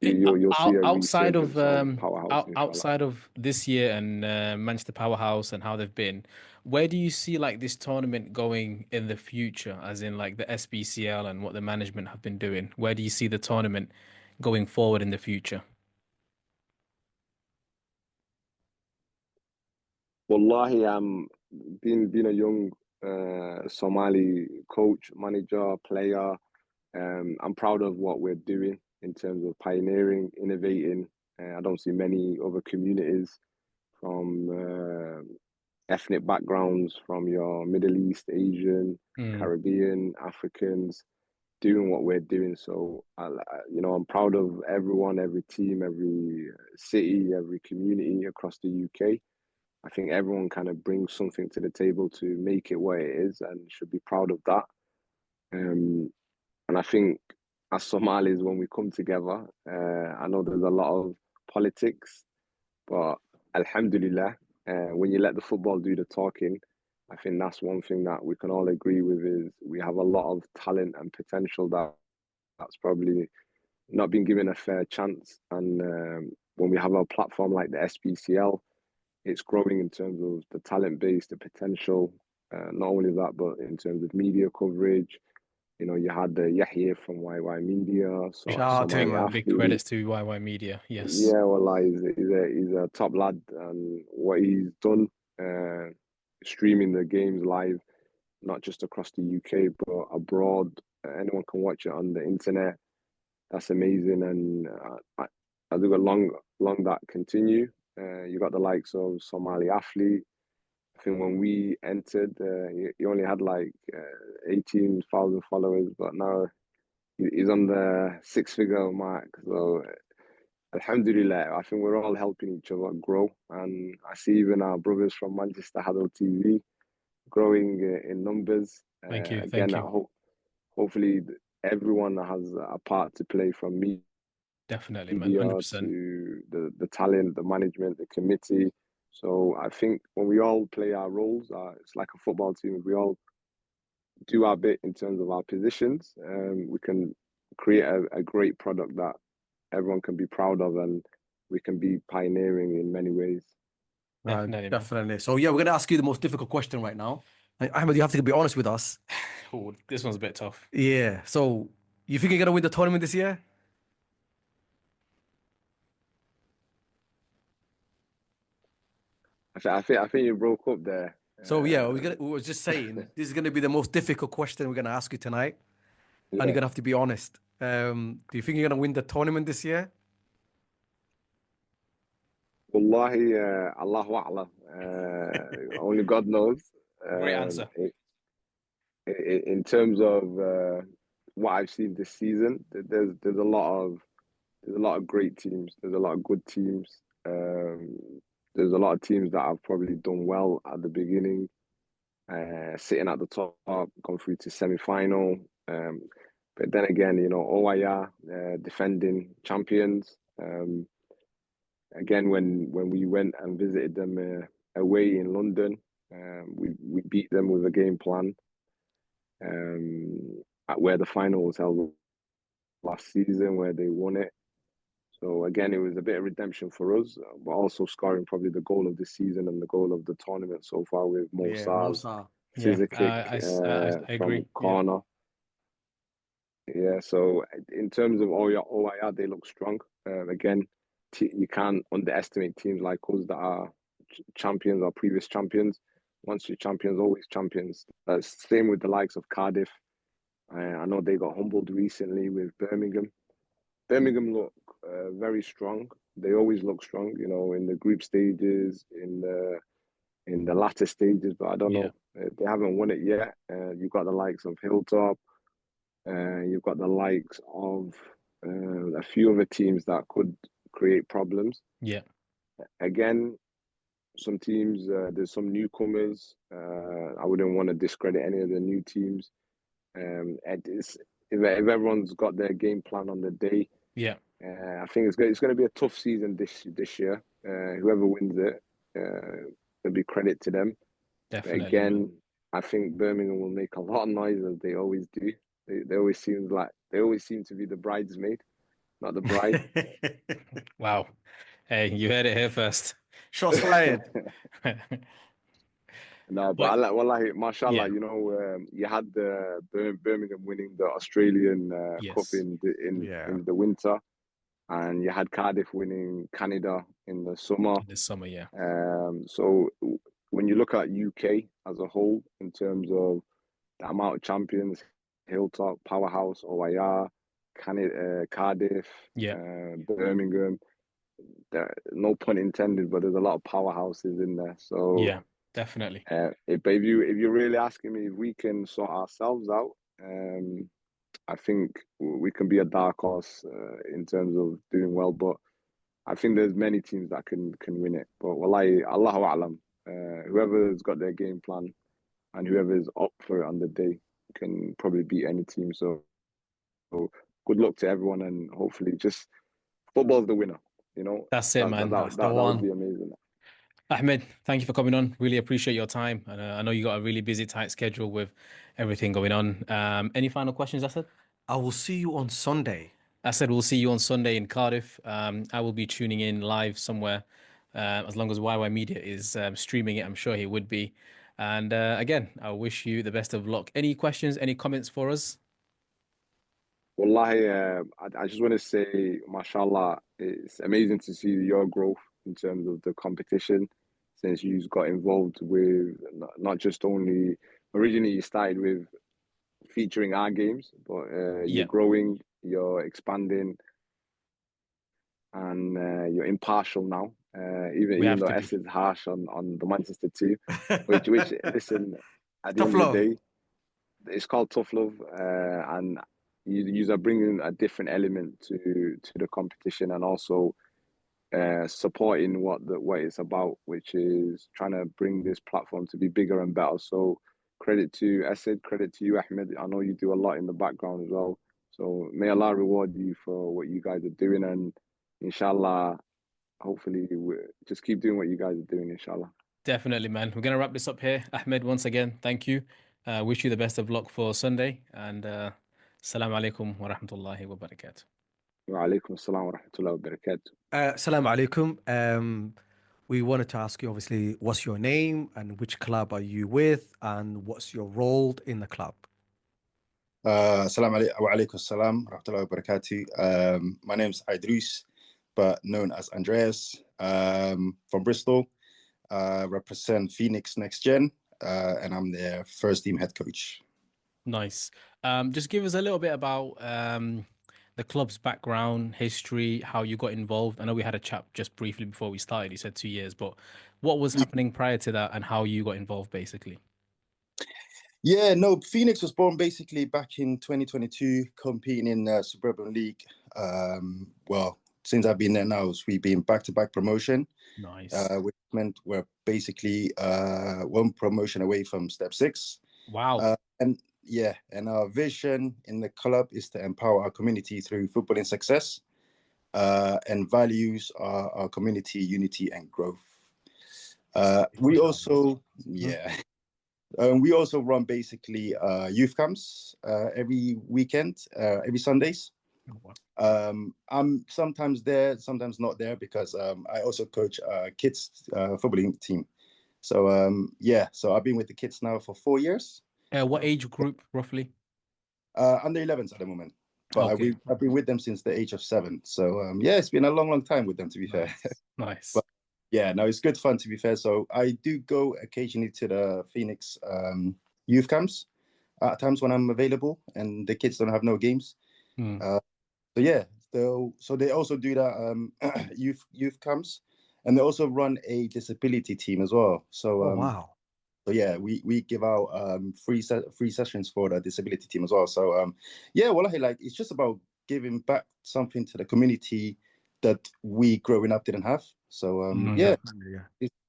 you'll see outside of Powerhouse, outside of this year and Manchester Powerhouse and how they've been, where do you see like this tournament going in the future, as in like the SPCL and what the management have been doing? Where do you see the tournament going forward in the future? Wallahi, being a young Somali coach, manager, player, I'm proud of what we're doing in terms of pioneering, innovating. I don't see many other communities from ethnic backgrounds, from your Middle East, Asian, Caribbean, Africans, doing what we're doing. So, I'm proud of everyone, every team, every city, every community across the UK. I think everyone kind of brings something to the table to make it what it is, and should be proud of that. And I think as Somalis, when we come together, I know there's a lot of politics, but alhamdulillah, when you let the football do the talking, I think that's one thing that we can all agree with, is we have a lot of talent and potential that's probably not been given a fair chance. And when we have a platform like the SPCL, it's growing in terms of the talent base, the potential. Not only that, but in terms of media coverage. You know, you had the Yahya from YY Media. So Shout out to him. Big credits to YY Media. Yes. Yeah, well, he's a top lad, and what he's done, streaming the games live, not just across the UK but abroad. Anyone can watch it on the internet. That's amazing, and I think long that continue. You got the likes of Somali Athlete. I think when we entered, he only had like 18,000 followers, but now he's on the six-figure mark. So, alhamdulillah, I think we're all helping each other grow. And I see even our brothers from Manchester Hadal TV growing in numbers. Thank you. Again, Thank you. Hopefully everyone has a part to play, from me. Definitely, man. 100%. To the talent, the management, the committee. So I think when we all play our roles, it's like a football team. If we all do our bit in terms of our positions, we can create a great product that everyone can be proud of, and we can be pioneering in many ways. Definitely. So yeah, we're going to ask you the most difficult question right now. Ahmed, you have to be honest with us. Oh, this one's a bit tough. Yeah. So you think you're going to win the tournament this year? I think you broke up there. So yeah, we were just saying this is going to be the most difficult question we're going to ask you tonight, and you're going to have to be honest. Do you think you're going to win the tournament this year? Wallahi, Allahu A'lam. Only God knows. Great answer. In terms of what I've seen this season, there's a lot of great teams. There's a lot of good teams. There's a lot of teams that have probably done well at the beginning, sitting at the top, gone through to semi-final. But then again, OIR, defending champions. Again, when we went and visited them away in London, we beat them with a game plan. at where the final was held last season, where they won it. So again, it was a bit of redemption for us, but also scoring probably the goal of the season and the goal of the tournament so far with Mo Salah's scissor kick I agree. from corner. Yeah, so in terms of OIR, they look strong. Again, you can't underestimate teams like us that are champions or previous champions. Once you're champions, always champions. Same with the likes of Cardiff. I know they got humbled recently with Birmingham. Birmingham look very strong. They always look strong, you know, in the group stages, in the latter stages. But I don't know, they haven't won it yet. You've got the likes of Hilltop. You've got the likes of a few other teams that could create problems. Yeah. Again, some teams, there's some newcomers. I wouldn't want to discredit any of the new teams. If everyone's got their game plan on the day, I think it's going to be a tough season this year. Whoever wins it, there'll be credit to them. Definitely. Again, I think Birmingham will make a lot of noise, as they always do. They always seem to be the bridesmaid, not the bride. Wow. Hey, you heard it here first. Shots fired. No, but mashallah, you know, you had the Birmingham winning the Australian Cup in the winter, and you had Cardiff winning Canada in the summer. So when you look at UK as a whole, in terms of the amount of champions, Hilltop, Powerhouse, OIR, Cardiff, Birmingham, no pun intended, but there's a lot of powerhouses in there. So yeah, definitely. But if you're really asking me if we can sort ourselves out, I think we can be a dark horse in terms of doing well. But I think there's many teams that can win it. But wallahi, Allahu A'lam, whoever's got their game plan and whoever's up for it on the day can probably beat any team. So good luck to everyone, and hopefully just football's the winner. You know, that's it, man. That would be amazing. Ahmed, thank you for coming on. Really appreciate your time. And I know you got a really busy, tight schedule with everything going on. Any final questions, Asad? I will see you on Sunday. Asad, we'll see you on Sunday in Cardiff. I will be tuning in live somewhere. As long as YY Media is streaming it, I'm sure he would be. And again, I wish you the best of luck. Any questions, any comments for us? Wallahi, I just want to say, mashallah, it's amazing to see your growth in terms of the competition since you got involved with not just only, originally you started with featuring our games, but you're growing, you're expanding, and you're impartial now. Even though S is harsh on the Manchester team, which listen, at the end of the day, it's called tough love, and you are bringing a different element to the competition, and also supporting what it's about, which is trying to bring this platform to be bigger and better. So credit to Asad, credit to you, Ahmed. I know you do a lot in the background as well. So may Allah reward you for what you guys are doing, and inshallah, hopefully, just keep doing what you guys are doing, inshallah. Definitely, man. We're going to wrap this up here. Ahmed, once again, thank you. Wish you the best of luck for Sunday, and Assalamu alaikum wa rahmatullahi wa barakatuh. Wa alaikum assalam wa rahmatullahi wa barakatuh. Assalamu alaikum. We wanted to ask you, obviously, what's your name and which club are you with, and what's your role in the club? Assalamu alaikum assalam wa rahmatullahi wa barakatuh. My name's Idris, but known as Andreas, from Bristol. Represent Phoenix NextG, and I'm their first team head coach. Nice. Just give us a little bit about the club's background, history, how you got involved. I know we had a chat just briefly before we started. You said 2 years, but what was happening prior to that and how you got involved, basically? Yeah, no, Phoenix was born basically back in 2022, competing in the Suburban League. Well, since I've been there now, we've been back-to-back promotion. Nice. Which meant we're basically one promotion away from step 6. Wow. And our vision in the club is to empower our community through footballing success, and values our community unity and growth. We also We also run basically youth camps every weekend, every Sundays. I'm sometimes there, sometimes not there, because I also coach kids footballing team. So so I've been with the kids now for 4 years. What age group roughly? Under 11s at the moment, but Okay. I've been with them since the age of 7. So it's been a long time with them, to be fair. Nice. But yeah, no, it's good fun, to be fair. So I do go occasionally to the Phoenix youth camps at times when I'm available and the kids don't have no games. So they also do that youth camps, and they also run a disability team as well. So wow. So yeah, we give out free sessions for the disability team as well. So it's just about giving back something to the community that we growing up didn't have. So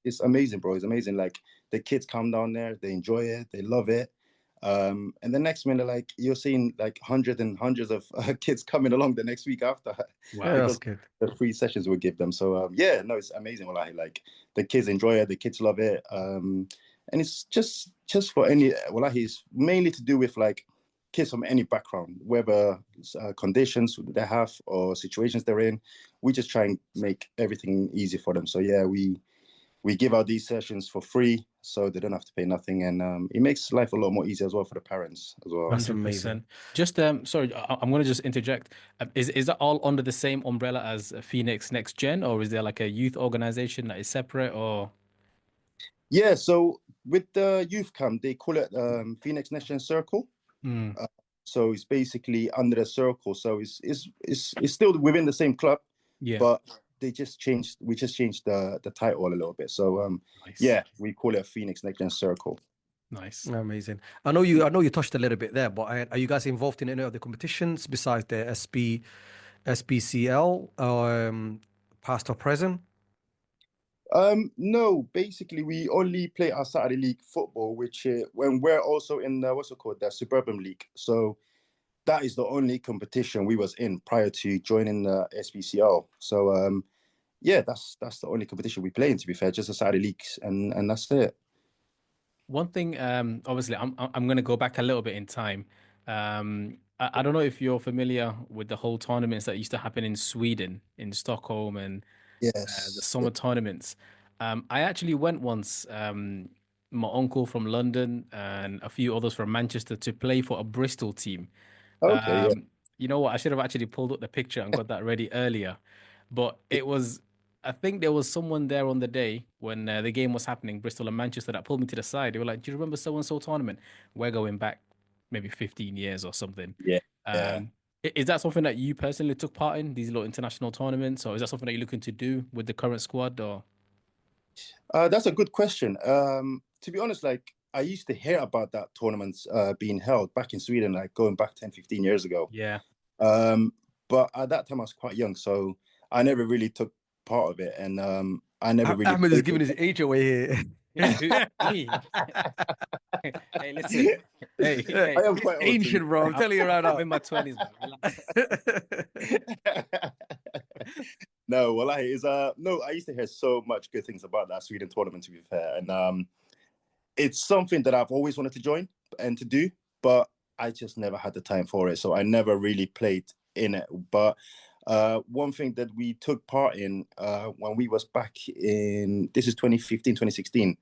it's amazing, bro. It's amazing. Like, the kids come down there, they enjoy it, they love it. And the next minute, like, you're seeing like hundreds and hundreds of kids coming along the next week after. Wow, that's good. The free sessions we give them. So it's amazing. Like, the kids enjoy it, the kids love it. And it's just for it's mainly to do with like kids from any background, whether conditions they have or situations they're in. We just try and make everything easy for them. So yeah, we give out these sessions for free, so they don't have to pay nothing, and it makes life a lot more easier as well for the parents as well. That's amazing. Just sorry, I'm going to just interject. Is that all under the same umbrella as Phoenix NextG, or is there like a youth organization that is separate? Or yeah, so with the youth camp, they call it Phoenix NextG Circle. So it's basically under the circle. So it's still within the same club, but we just changed the title a little bit. So nice. We call it Phoenix NextG Circle. Nice. Amazing. I know you touched a little bit there, but are you guys involved in any of the competitions besides the SPCL, past or present? No, basically we only play our Saturday league football, which when we're also in the Suburban League. So that is the only competition we was in prior to joining the SBCL. So that's the only competition we play in, to be fair, just the Saturday leagues, and that's it. One thing, obviously, I'm going to go back a little bit in time. I don't know if you're familiar with the whole tournaments that used to happen in Sweden, in Stockholm, and the summer tournaments. I actually went once. My uncle from London and a few others from Manchester to play for a Bristol team. Okay. You know what? I should have actually pulled up the picture and got that ready earlier. But it was, I think there was someone there on the day when the game was happening, Bristol and Manchester, that pulled me to the side. They were like, "Do you remember so-and-so tournament?" We're going back maybe 15 years or something. Is that something that you personally took part in, these little international tournaments, or is that something that you're looking to do with the current squad? Or that's a good question. To be honest, like, I used to hear about that tournaments being held back in Sweden, like going back 10, 15 years ago. Yeah. But at that time I was quite young, so I never really took part of it, and I never really. Ahmed is giving his age away here. Me? Hey, listen. Hey, I am quite ancient, bro. I'm telling you right now. I'm in my 20s, man. No, well, I used to hear so much good things about that Sweden tournament, to be fair, and it's something that I've always wanted to join and to do, but I just never had the time for it, so I never really played in it. But one thing that we took part in when we was back in, this is 2015, 2016,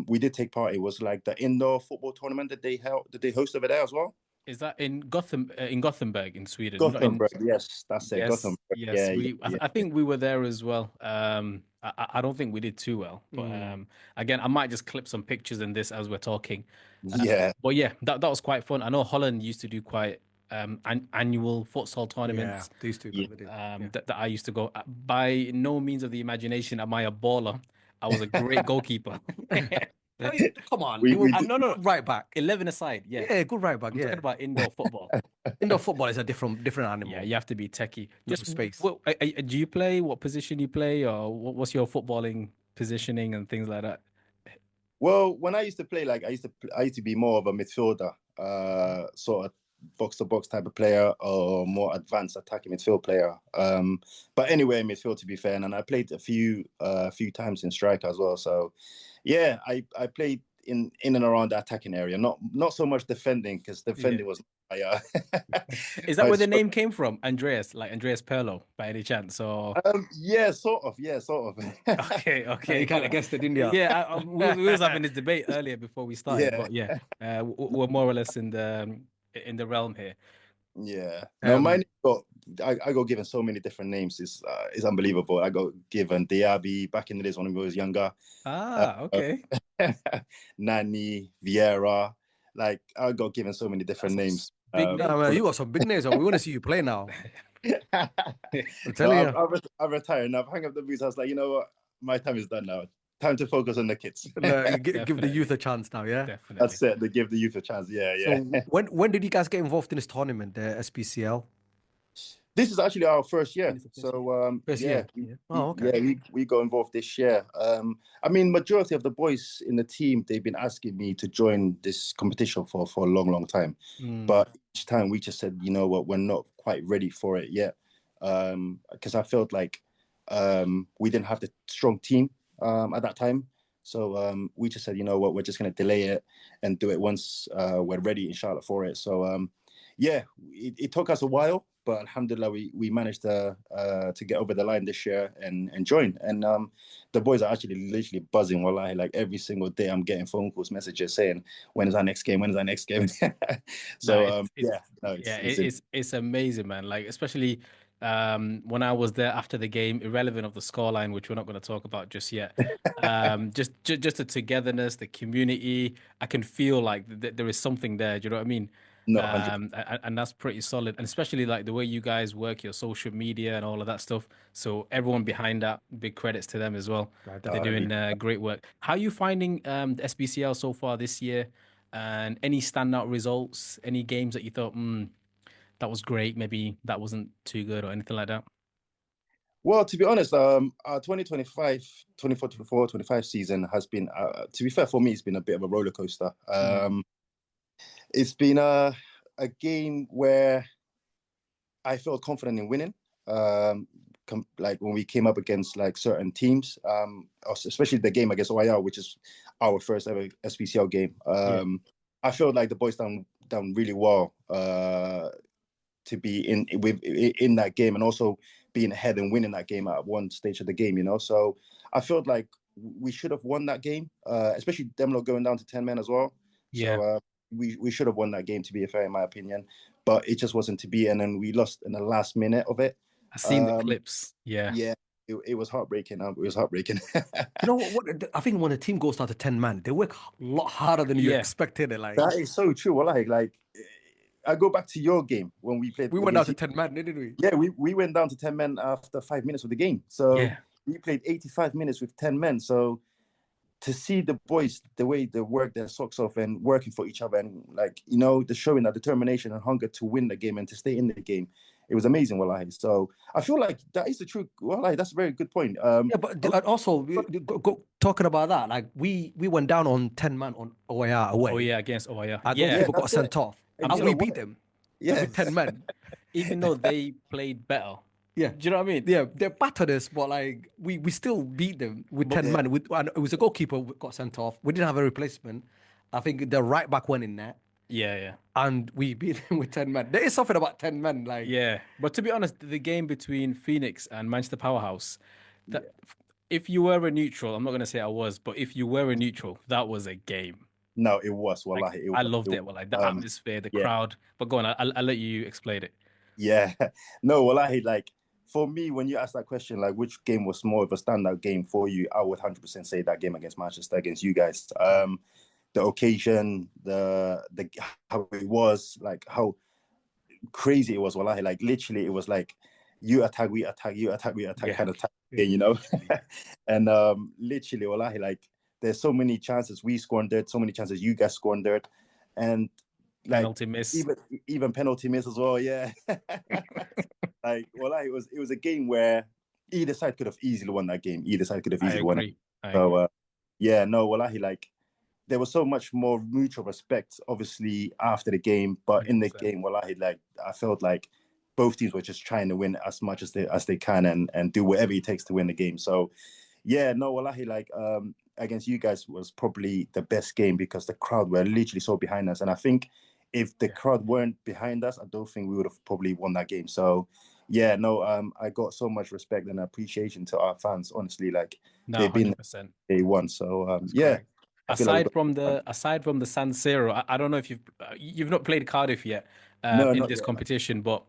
we did take part. It was like the indoor football tournament that they host over there as well. Is that in Gothenburg in Sweden? Gothenburg, yes, that's it. Yes, Gothenburg. yes. I think we were there as well. I don't think we did too well, but again, I might just clip some pictures in this as we're talking. But yeah, that was quite fun. I know Holland used to do quite annual futsal tournaments. Yeah, these two. That I used to go. By no means of the imagination am I a baller. I was a great goalkeeper. I mean, come on. No, right back. 11 aside, yeah. Yeah, good right back. I'm talking about indoor football. Indoor football is a different animal. Yeah, you have to be techie. Just space. Do you play? What position you play, or what's your footballing positioning and things like that? Well, when I used to play, like I used to be more of a midfielder, sort of box-to-box type of player, or more advanced attacking midfield player. But anyway, midfield, to be fair, and I played a few times in striker as well. So yeah, I played in and around the attacking area, not so much defending, because defending was Is that where the name came from, Andreas, like Andreas Pirlo, by any chance? Or yeah, sort of. okay. You kind of guessed it, didn't you? Yeah, we was having this debate earlier before we started, but we're more or less in the realm here. Yeah. No, mine I got given so many different names. It's unbelievable. I got given Diaby back in the days when I was younger. Okay. Nani, Vieira. Like, I got given so many different names. Big names. Man, you got some big names. We want to see you play now. I'm telling you. I retired now. I've hung up the boots. I was like, you know what? My time is done now. Time to focus on the kids. Give the youth a chance now, yeah? Definitely. That's it. They give the youth a chance. Yeah. So when did you guys get involved in this tournament, the SPCL? This is actually our first year. So first year. Oh, okay. Yeah, we got involved this year. I mean, majority of the boys in the team, they've been asking me to join this competition for a long time. But each time we just said, you know what, we're not quite ready for it yet. Because I felt like we didn't have the strong team at that time. So we just said, you know what, we're just going to delay it and do it once we're ready, inshallah, for it. So yeah, it took us a while, but alhamdulillah, we managed to get over the line this year and join. And the boys are actually literally buzzing. Wallahi, like every single day I'm getting phone calls, messages saying, when is our next game? When is our next game? So it's amazing, man. Like, especially when I was there after the game, irrelevant of the scoreline, which we're not going to talk about just yet. Just the togetherness, the community. I can feel like there is something there. Do you know what I mean? No, and that's pretty solid, and especially like the way you guys work your social media and all of that stuff. So everyone behind that, big credits to them as well. They're doing great work. How are you finding the SPCL so far this year? And any standout results? Any games that you thought, that was great, maybe that wasn't too good, or anything like that? Well, to be honest, our 24-25 season has been, to be fair, for me, it's been a bit of a roller coaster. It's been a game where I felt confident in winning. Like when we came up against like certain teams, especially the game against OIR, which is our first ever SPCL game. I felt like the boys done really well to be in that game, and also being ahead and winning that game at one stage of the game. You know, so I felt like we should have won that game, especially them lot going down to 10 men as well. Yeah. So, we should have won that game, to be fair, in my opinion, but it just wasn't to be, and then we lost in the last minute of it. I've seen the clips. Yeah, it was heartbreaking. It was heartbreaking. You know what? I think when a team goes down to 10 man, they work a lot harder than you expected. Like that is so true. Well, like I go back to your game when we played. We went down to 10 men, didn't we? Yeah, we went down to 10 men after 5 minutes of the game. So we played 85 minutes with 10 men. So to see the boys, the way they work their socks off and working for each other, and like, you know, the showing that determination and hunger to win the game and to stay in the game, it was amazing, wallahi. So I feel like that is the truth. Wallahi, that's a very good point. But also talking about that, like we went down on 10 man on OIR away. Oh yeah, against OIR. People got sent off, and we beat them. With 10 men, even though they played better. Yeah, do you know what I mean? Yeah, they battered us, but like we still beat them with 10 men. And it was a goalkeeper who got sent off. We didn't have a replacement. I think the right back went in there. Yeah. And we beat them with 10 men. There is something about 10 men, like But to be honest, the game between Phoenix and Manchester Powerhouse, if you were a neutral, I'm not going to say I was, but if you were a neutral, that was a game. No, it was. Wallahi, I loved it. Like the atmosphere, the crowd. But go on, I'll let you explain it. Yeah, no, wallahi, like. For me, when you ask that question, like which game was more of a standout game for you, I would 100% say that game against Manchester, against you guys. The occasion, the how it was, like how crazy it was. Wallahi, like literally, it was like you attack, we attack, you attack, we attack, kind of attack, you know. And literally, wallahi, like there's so many chances we squandered, so many chances you guys squandered, and like penalty miss, even penalty miss as well. Yeah. Like, well, it was a game where either side could have easily won that game. Either side could have easily won it. So, wallahi, like there was so much more mutual respect, obviously, after the game. But in the game, wallahi, like I felt like both teams were just trying to win as much as they can and do whatever it takes to win the game. So, yeah, no, wallahi, like against you guys was probably the best game because the crowd were literally so behind us. And I think if the crowd weren't behind us, I don't think we would have probably won that game. So, yeah, no, I got so much respect and appreciation to our fans. Honestly, like they've been 100%. day one. So, yeah. Aside from the San Siro, I don't know if you've not played Cardiff yet in this competition, but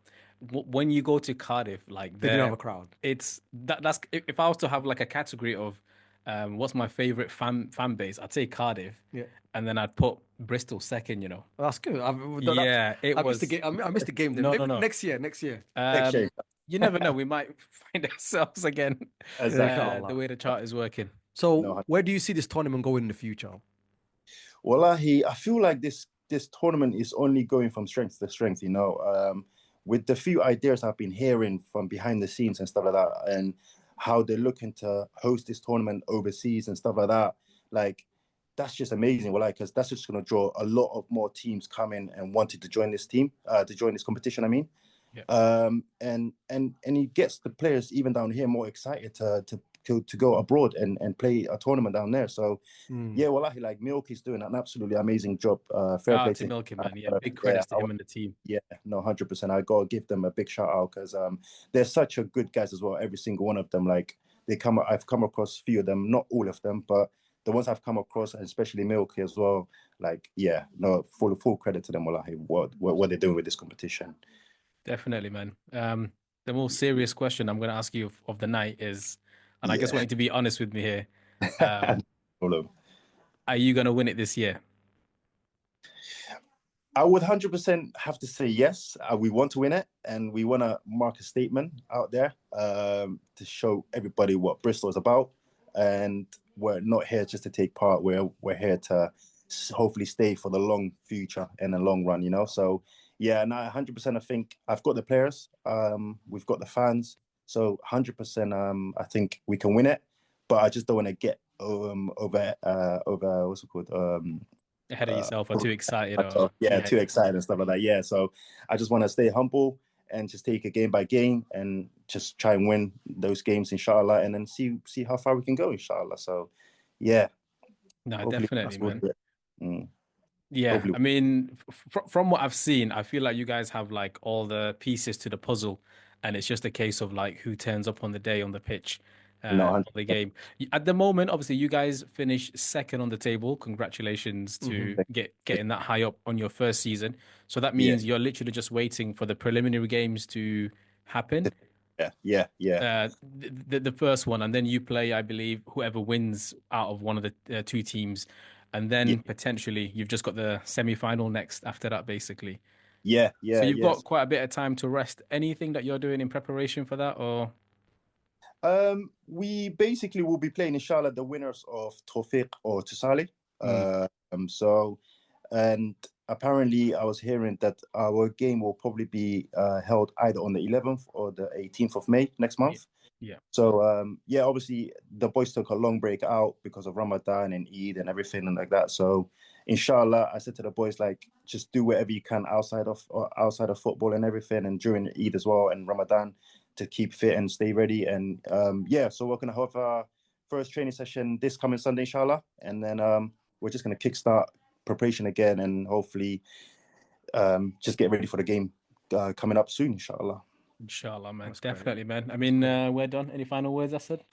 when you go to Cardiff, like they don't have a crowd. It's that's if I was to have like a category of what's my favorite fan base, I'd say Cardiff. Yeah. And then I'd put Bristol second, you know. Well, that's good. I missed the game. Then. No. Next year. Next year. You never know. We might find ourselves again. The way the chart is working. So, where do you see this tournament going in the future? Well, I feel like this tournament is only going from strength to strength, you know. With the few ideas I've been hearing from behind the scenes and stuff like that, and how they're looking to host this tournament overseas and stuff like that, like, that's just amazing. Well, because that's just going to draw a lot of more teams coming and wanting to join this competition. I mean, and it gets the players even down here more excited to go abroad and play a tournament down there. So yeah, well, like Milk is doing an absolutely amazing job. Fair play to Milky, man. Yeah, big credits to him and the team. Yeah, no, 100%. I gotta give them a big shout out because they're such a good guys as well. Every single one of them, like I've come across a few of them, not all of them, but the ones I've come across, and especially Milky as well. Like, yeah, no, full credit to them. Wallahi, what they're doing with this competition. Definitely, man. The more serious question I'm going to ask you of the night is, and I just want you to be honest with me here. Are you going to win it this year? I would 100% have to say yes. We want to win it, and we want to mark a statement out there to show everybody what Bristol is about. And we're not here just to take part. We're here to hopefully stay for the long future and the long run, you know? So, yeah, and 100% I think I've got the players. We've got the fans. So 100%, I think we can win it. But I just don't want to get over what's it called? Ahead of yourself or too excited. Too excited and stuff like that. Yeah, so I just want to stay humble and just take it game by game and just try and win those games, inshallah, and then see how far we can go, inshallah. So, yeah. No, definitely, man. Yeah, hopefully. I mean, from what I've seen, I feel like you guys have like all the pieces to the puzzle, and it's just a case of like who turns up on the day on the pitch. The game at the moment, obviously you guys finished second on the table. Congratulations to getting that high up on your first season. So that means you're literally just waiting for the preliminary games to happen. Yeah. The first one, and then you play, I believe, whoever wins out of one of the two teams, and then potentially you've just got the semi-final next after that, basically. Yeah. So you've got quite a bit of time to rest. Anything that you're doing in preparation for that, or? We basically will be playing, inshallah, the winners of Tawfiq or Tusali. And apparently I was hearing that our game will probably be held either on the 11th or the 18th of May next month. Yeah. So, obviously the boys took a long break out because of Ramadan and Eid and everything and like that. So, inshallah, I said to the boys, like, just do whatever you can outside of football and everything, and during Eid as well and Ramadan, to keep fit and stay ready. And so we're going to have our first training session this coming Sunday, inshallah. And then we're just going to kickstart preparation again and hopefully just get ready for the game coming up soon, inshallah. Inshallah, man. That's definitely, great. Man. I mean, we're done. Any final words, Asad?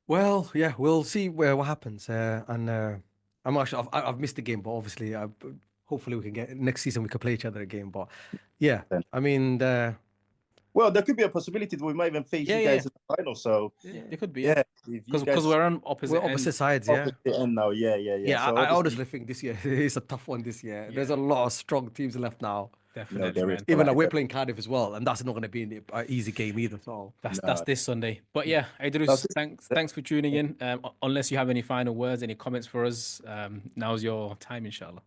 Well, yeah, we'll see what happens. And I'm actually, I've missed the game, but obviously, hopefully we can get next season. We can play each other again. But yeah, I mean, well, there could be a possibility that we might even face you guys in the final. So it could be, because we're on opposite sides. Opposite end now. Yeah. So I honestly think this year is a tough one. This year, there's a lot of strong teams left now. Definitely, even like we're playing Cardiff as well, and that's not going to be an easy game either. So that's this Sunday. But yeah, Idris, thanks for tuning in. Unless you have any final words, any comments for us, now's your time, inshallah.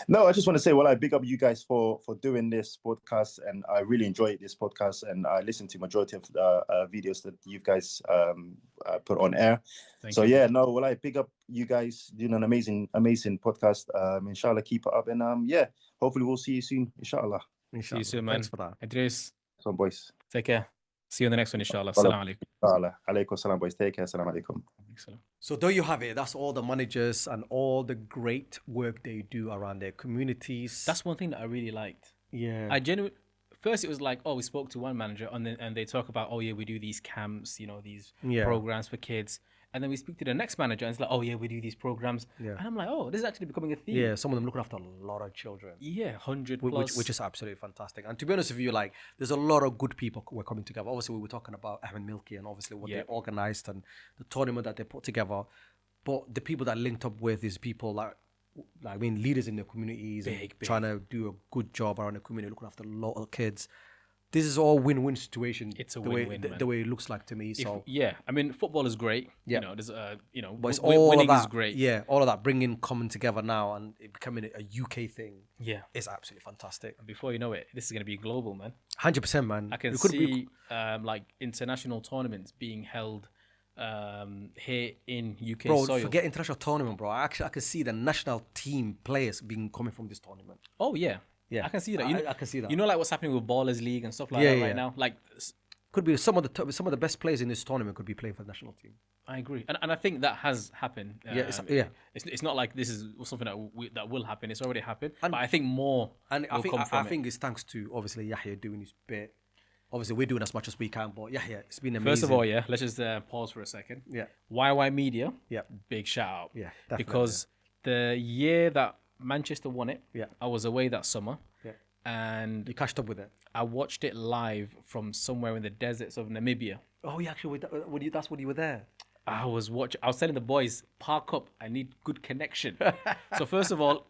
No, I just want to say, well, I big up you guys for doing this podcast, and I really enjoy this podcast, and I listen to majority of the videos that you guys put on air. Thank you. Yeah, no, well, I big up you guys doing an amazing podcast. Inshallah, keep it up, and hopefully we'll see you soon, inshallah. See you soon, man. Thanks for that, Idris. Some boys. Take care. See you on the next one, inshallah. Assalamu alaikum. Alaikum salam, boys. Take care. Assalamu alaikum. So there you have it. That's all the managers and all the great work they do around their communities. That's one thing that I really liked. Yeah. I genuinely, first it was like, oh, we spoke to one manager and they talk about, oh yeah, we do these camps, you know, these programs for kids. And then we speak to the next manager and it's like, oh yeah, we do these programs. Yeah. And I'm like, oh, this is actually becoming a theme. Yeah, some of them looking after a lot of children. Yeah, 100 plus. Which is absolutely fantastic. And to be honest with you, like, there's a lot of good people who are coming together. Obviously, we were talking about Ahmed Milky and obviously what they organized and the tournament that they put together. But the people that linked up with is people like I mean, leaders in the communities, Big. trying to do a good job around the community, looking after a lot of kids. This is all win-win situation. It's a win-win, the way it looks like to me. So I mean, football is great. Yeah. You know, there's but it's all winning of that, is great. Yeah, all of that bringing coming together now and it becoming a UK thing. Yeah, is absolutely fantastic. And before you know it, this is going to be global, man. 100%, man. I can see like international tournaments being held here in UK bro, soil. Forget international tournament, bro. I can see the national team players being coming from this tournament. Oh yeah. Yeah, I can see that. I can see that. You know, like what's happening with Ballers League and stuff like that right now. Like, could be some of the best players in this tournament could be playing for the national team. I agree, and I think that has happened. It's not like this is something that will happen. It's already happened, but I think more. And I think it's thanks to obviously Yahya doing his bit. Obviously, we're doing as much as we can, but Yahya, it's been amazing. First of all, let's just pause for a second. Yeah, YY Media. Yeah, big shout out. Yeah, definitely. Because the year that Manchester won it, yeah, I was away that summer. Yeah. And you catched up with it. I watched it live from somewhere in the deserts of Namibia. Oh, yeah, actually, that's when you were there. I was telling the boys, park up. I need good connection. So first of all,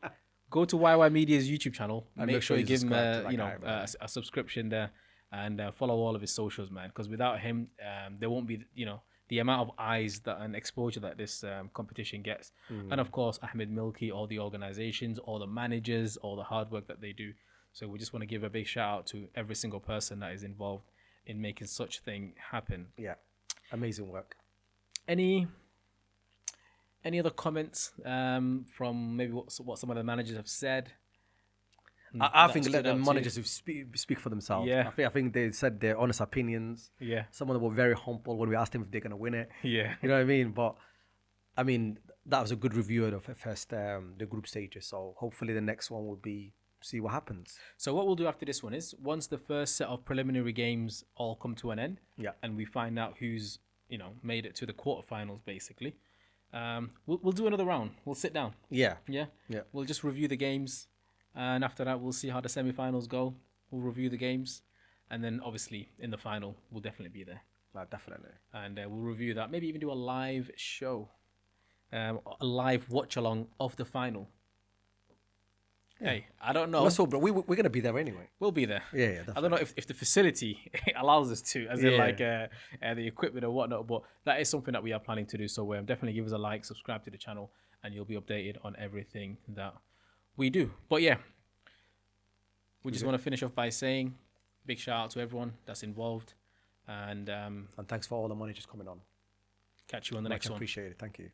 go to YY Media's YouTube channel and make sure you give him a subscription there and follow all of his socials, man. Because without him, there won't be the amount of eyes and exposure that this competition gets. And of course, Ahmed Milky, all the organizations, all the managers, all the hard work that they do. So we just want to give a big shout out to every single person that is involved in making such a thing happen. Yeah, amazing work. Any other comments from maybe what some of the managers have said? I think let the managers who speak for themselves. Yeah. I think they said their honest opinions. Yeah. Some of them were very humble when we asked them if they're going to win it. Yeah. You know what I mean? But I mean, that was a good review of the first the group stages. So hopefully the next one will be see what happens. So what we'll do after this one is once the first set of preliminary games all come to an end, and we find out who's made it to the quarterfinals, basically, we'll do another round. We'll sit down. Yeah. We'll just review the games, and after that, we'll see how the semi-finals go. We'll review the games, and then obviously in the final, we'll definitely be there. Definitely. And we'll review that. Maybe even do a live show, a live watch along of the final. Hey, I don't know. That's all, bro. We're going to be there anyway. We'll be there. Yeah, definitely. I don't know if the facility allows us to, as in like the equipment or whatnot, but that is something that we are planning to do. So definitely give us a like, subscribe to the channel, and you'll be updated on everything that we do. But yeah, we just want to finish off by saying big shout out to everyone that's involved. And thanks for all the managers coming on. Catch you on the next one. Appreciate it. Thank you.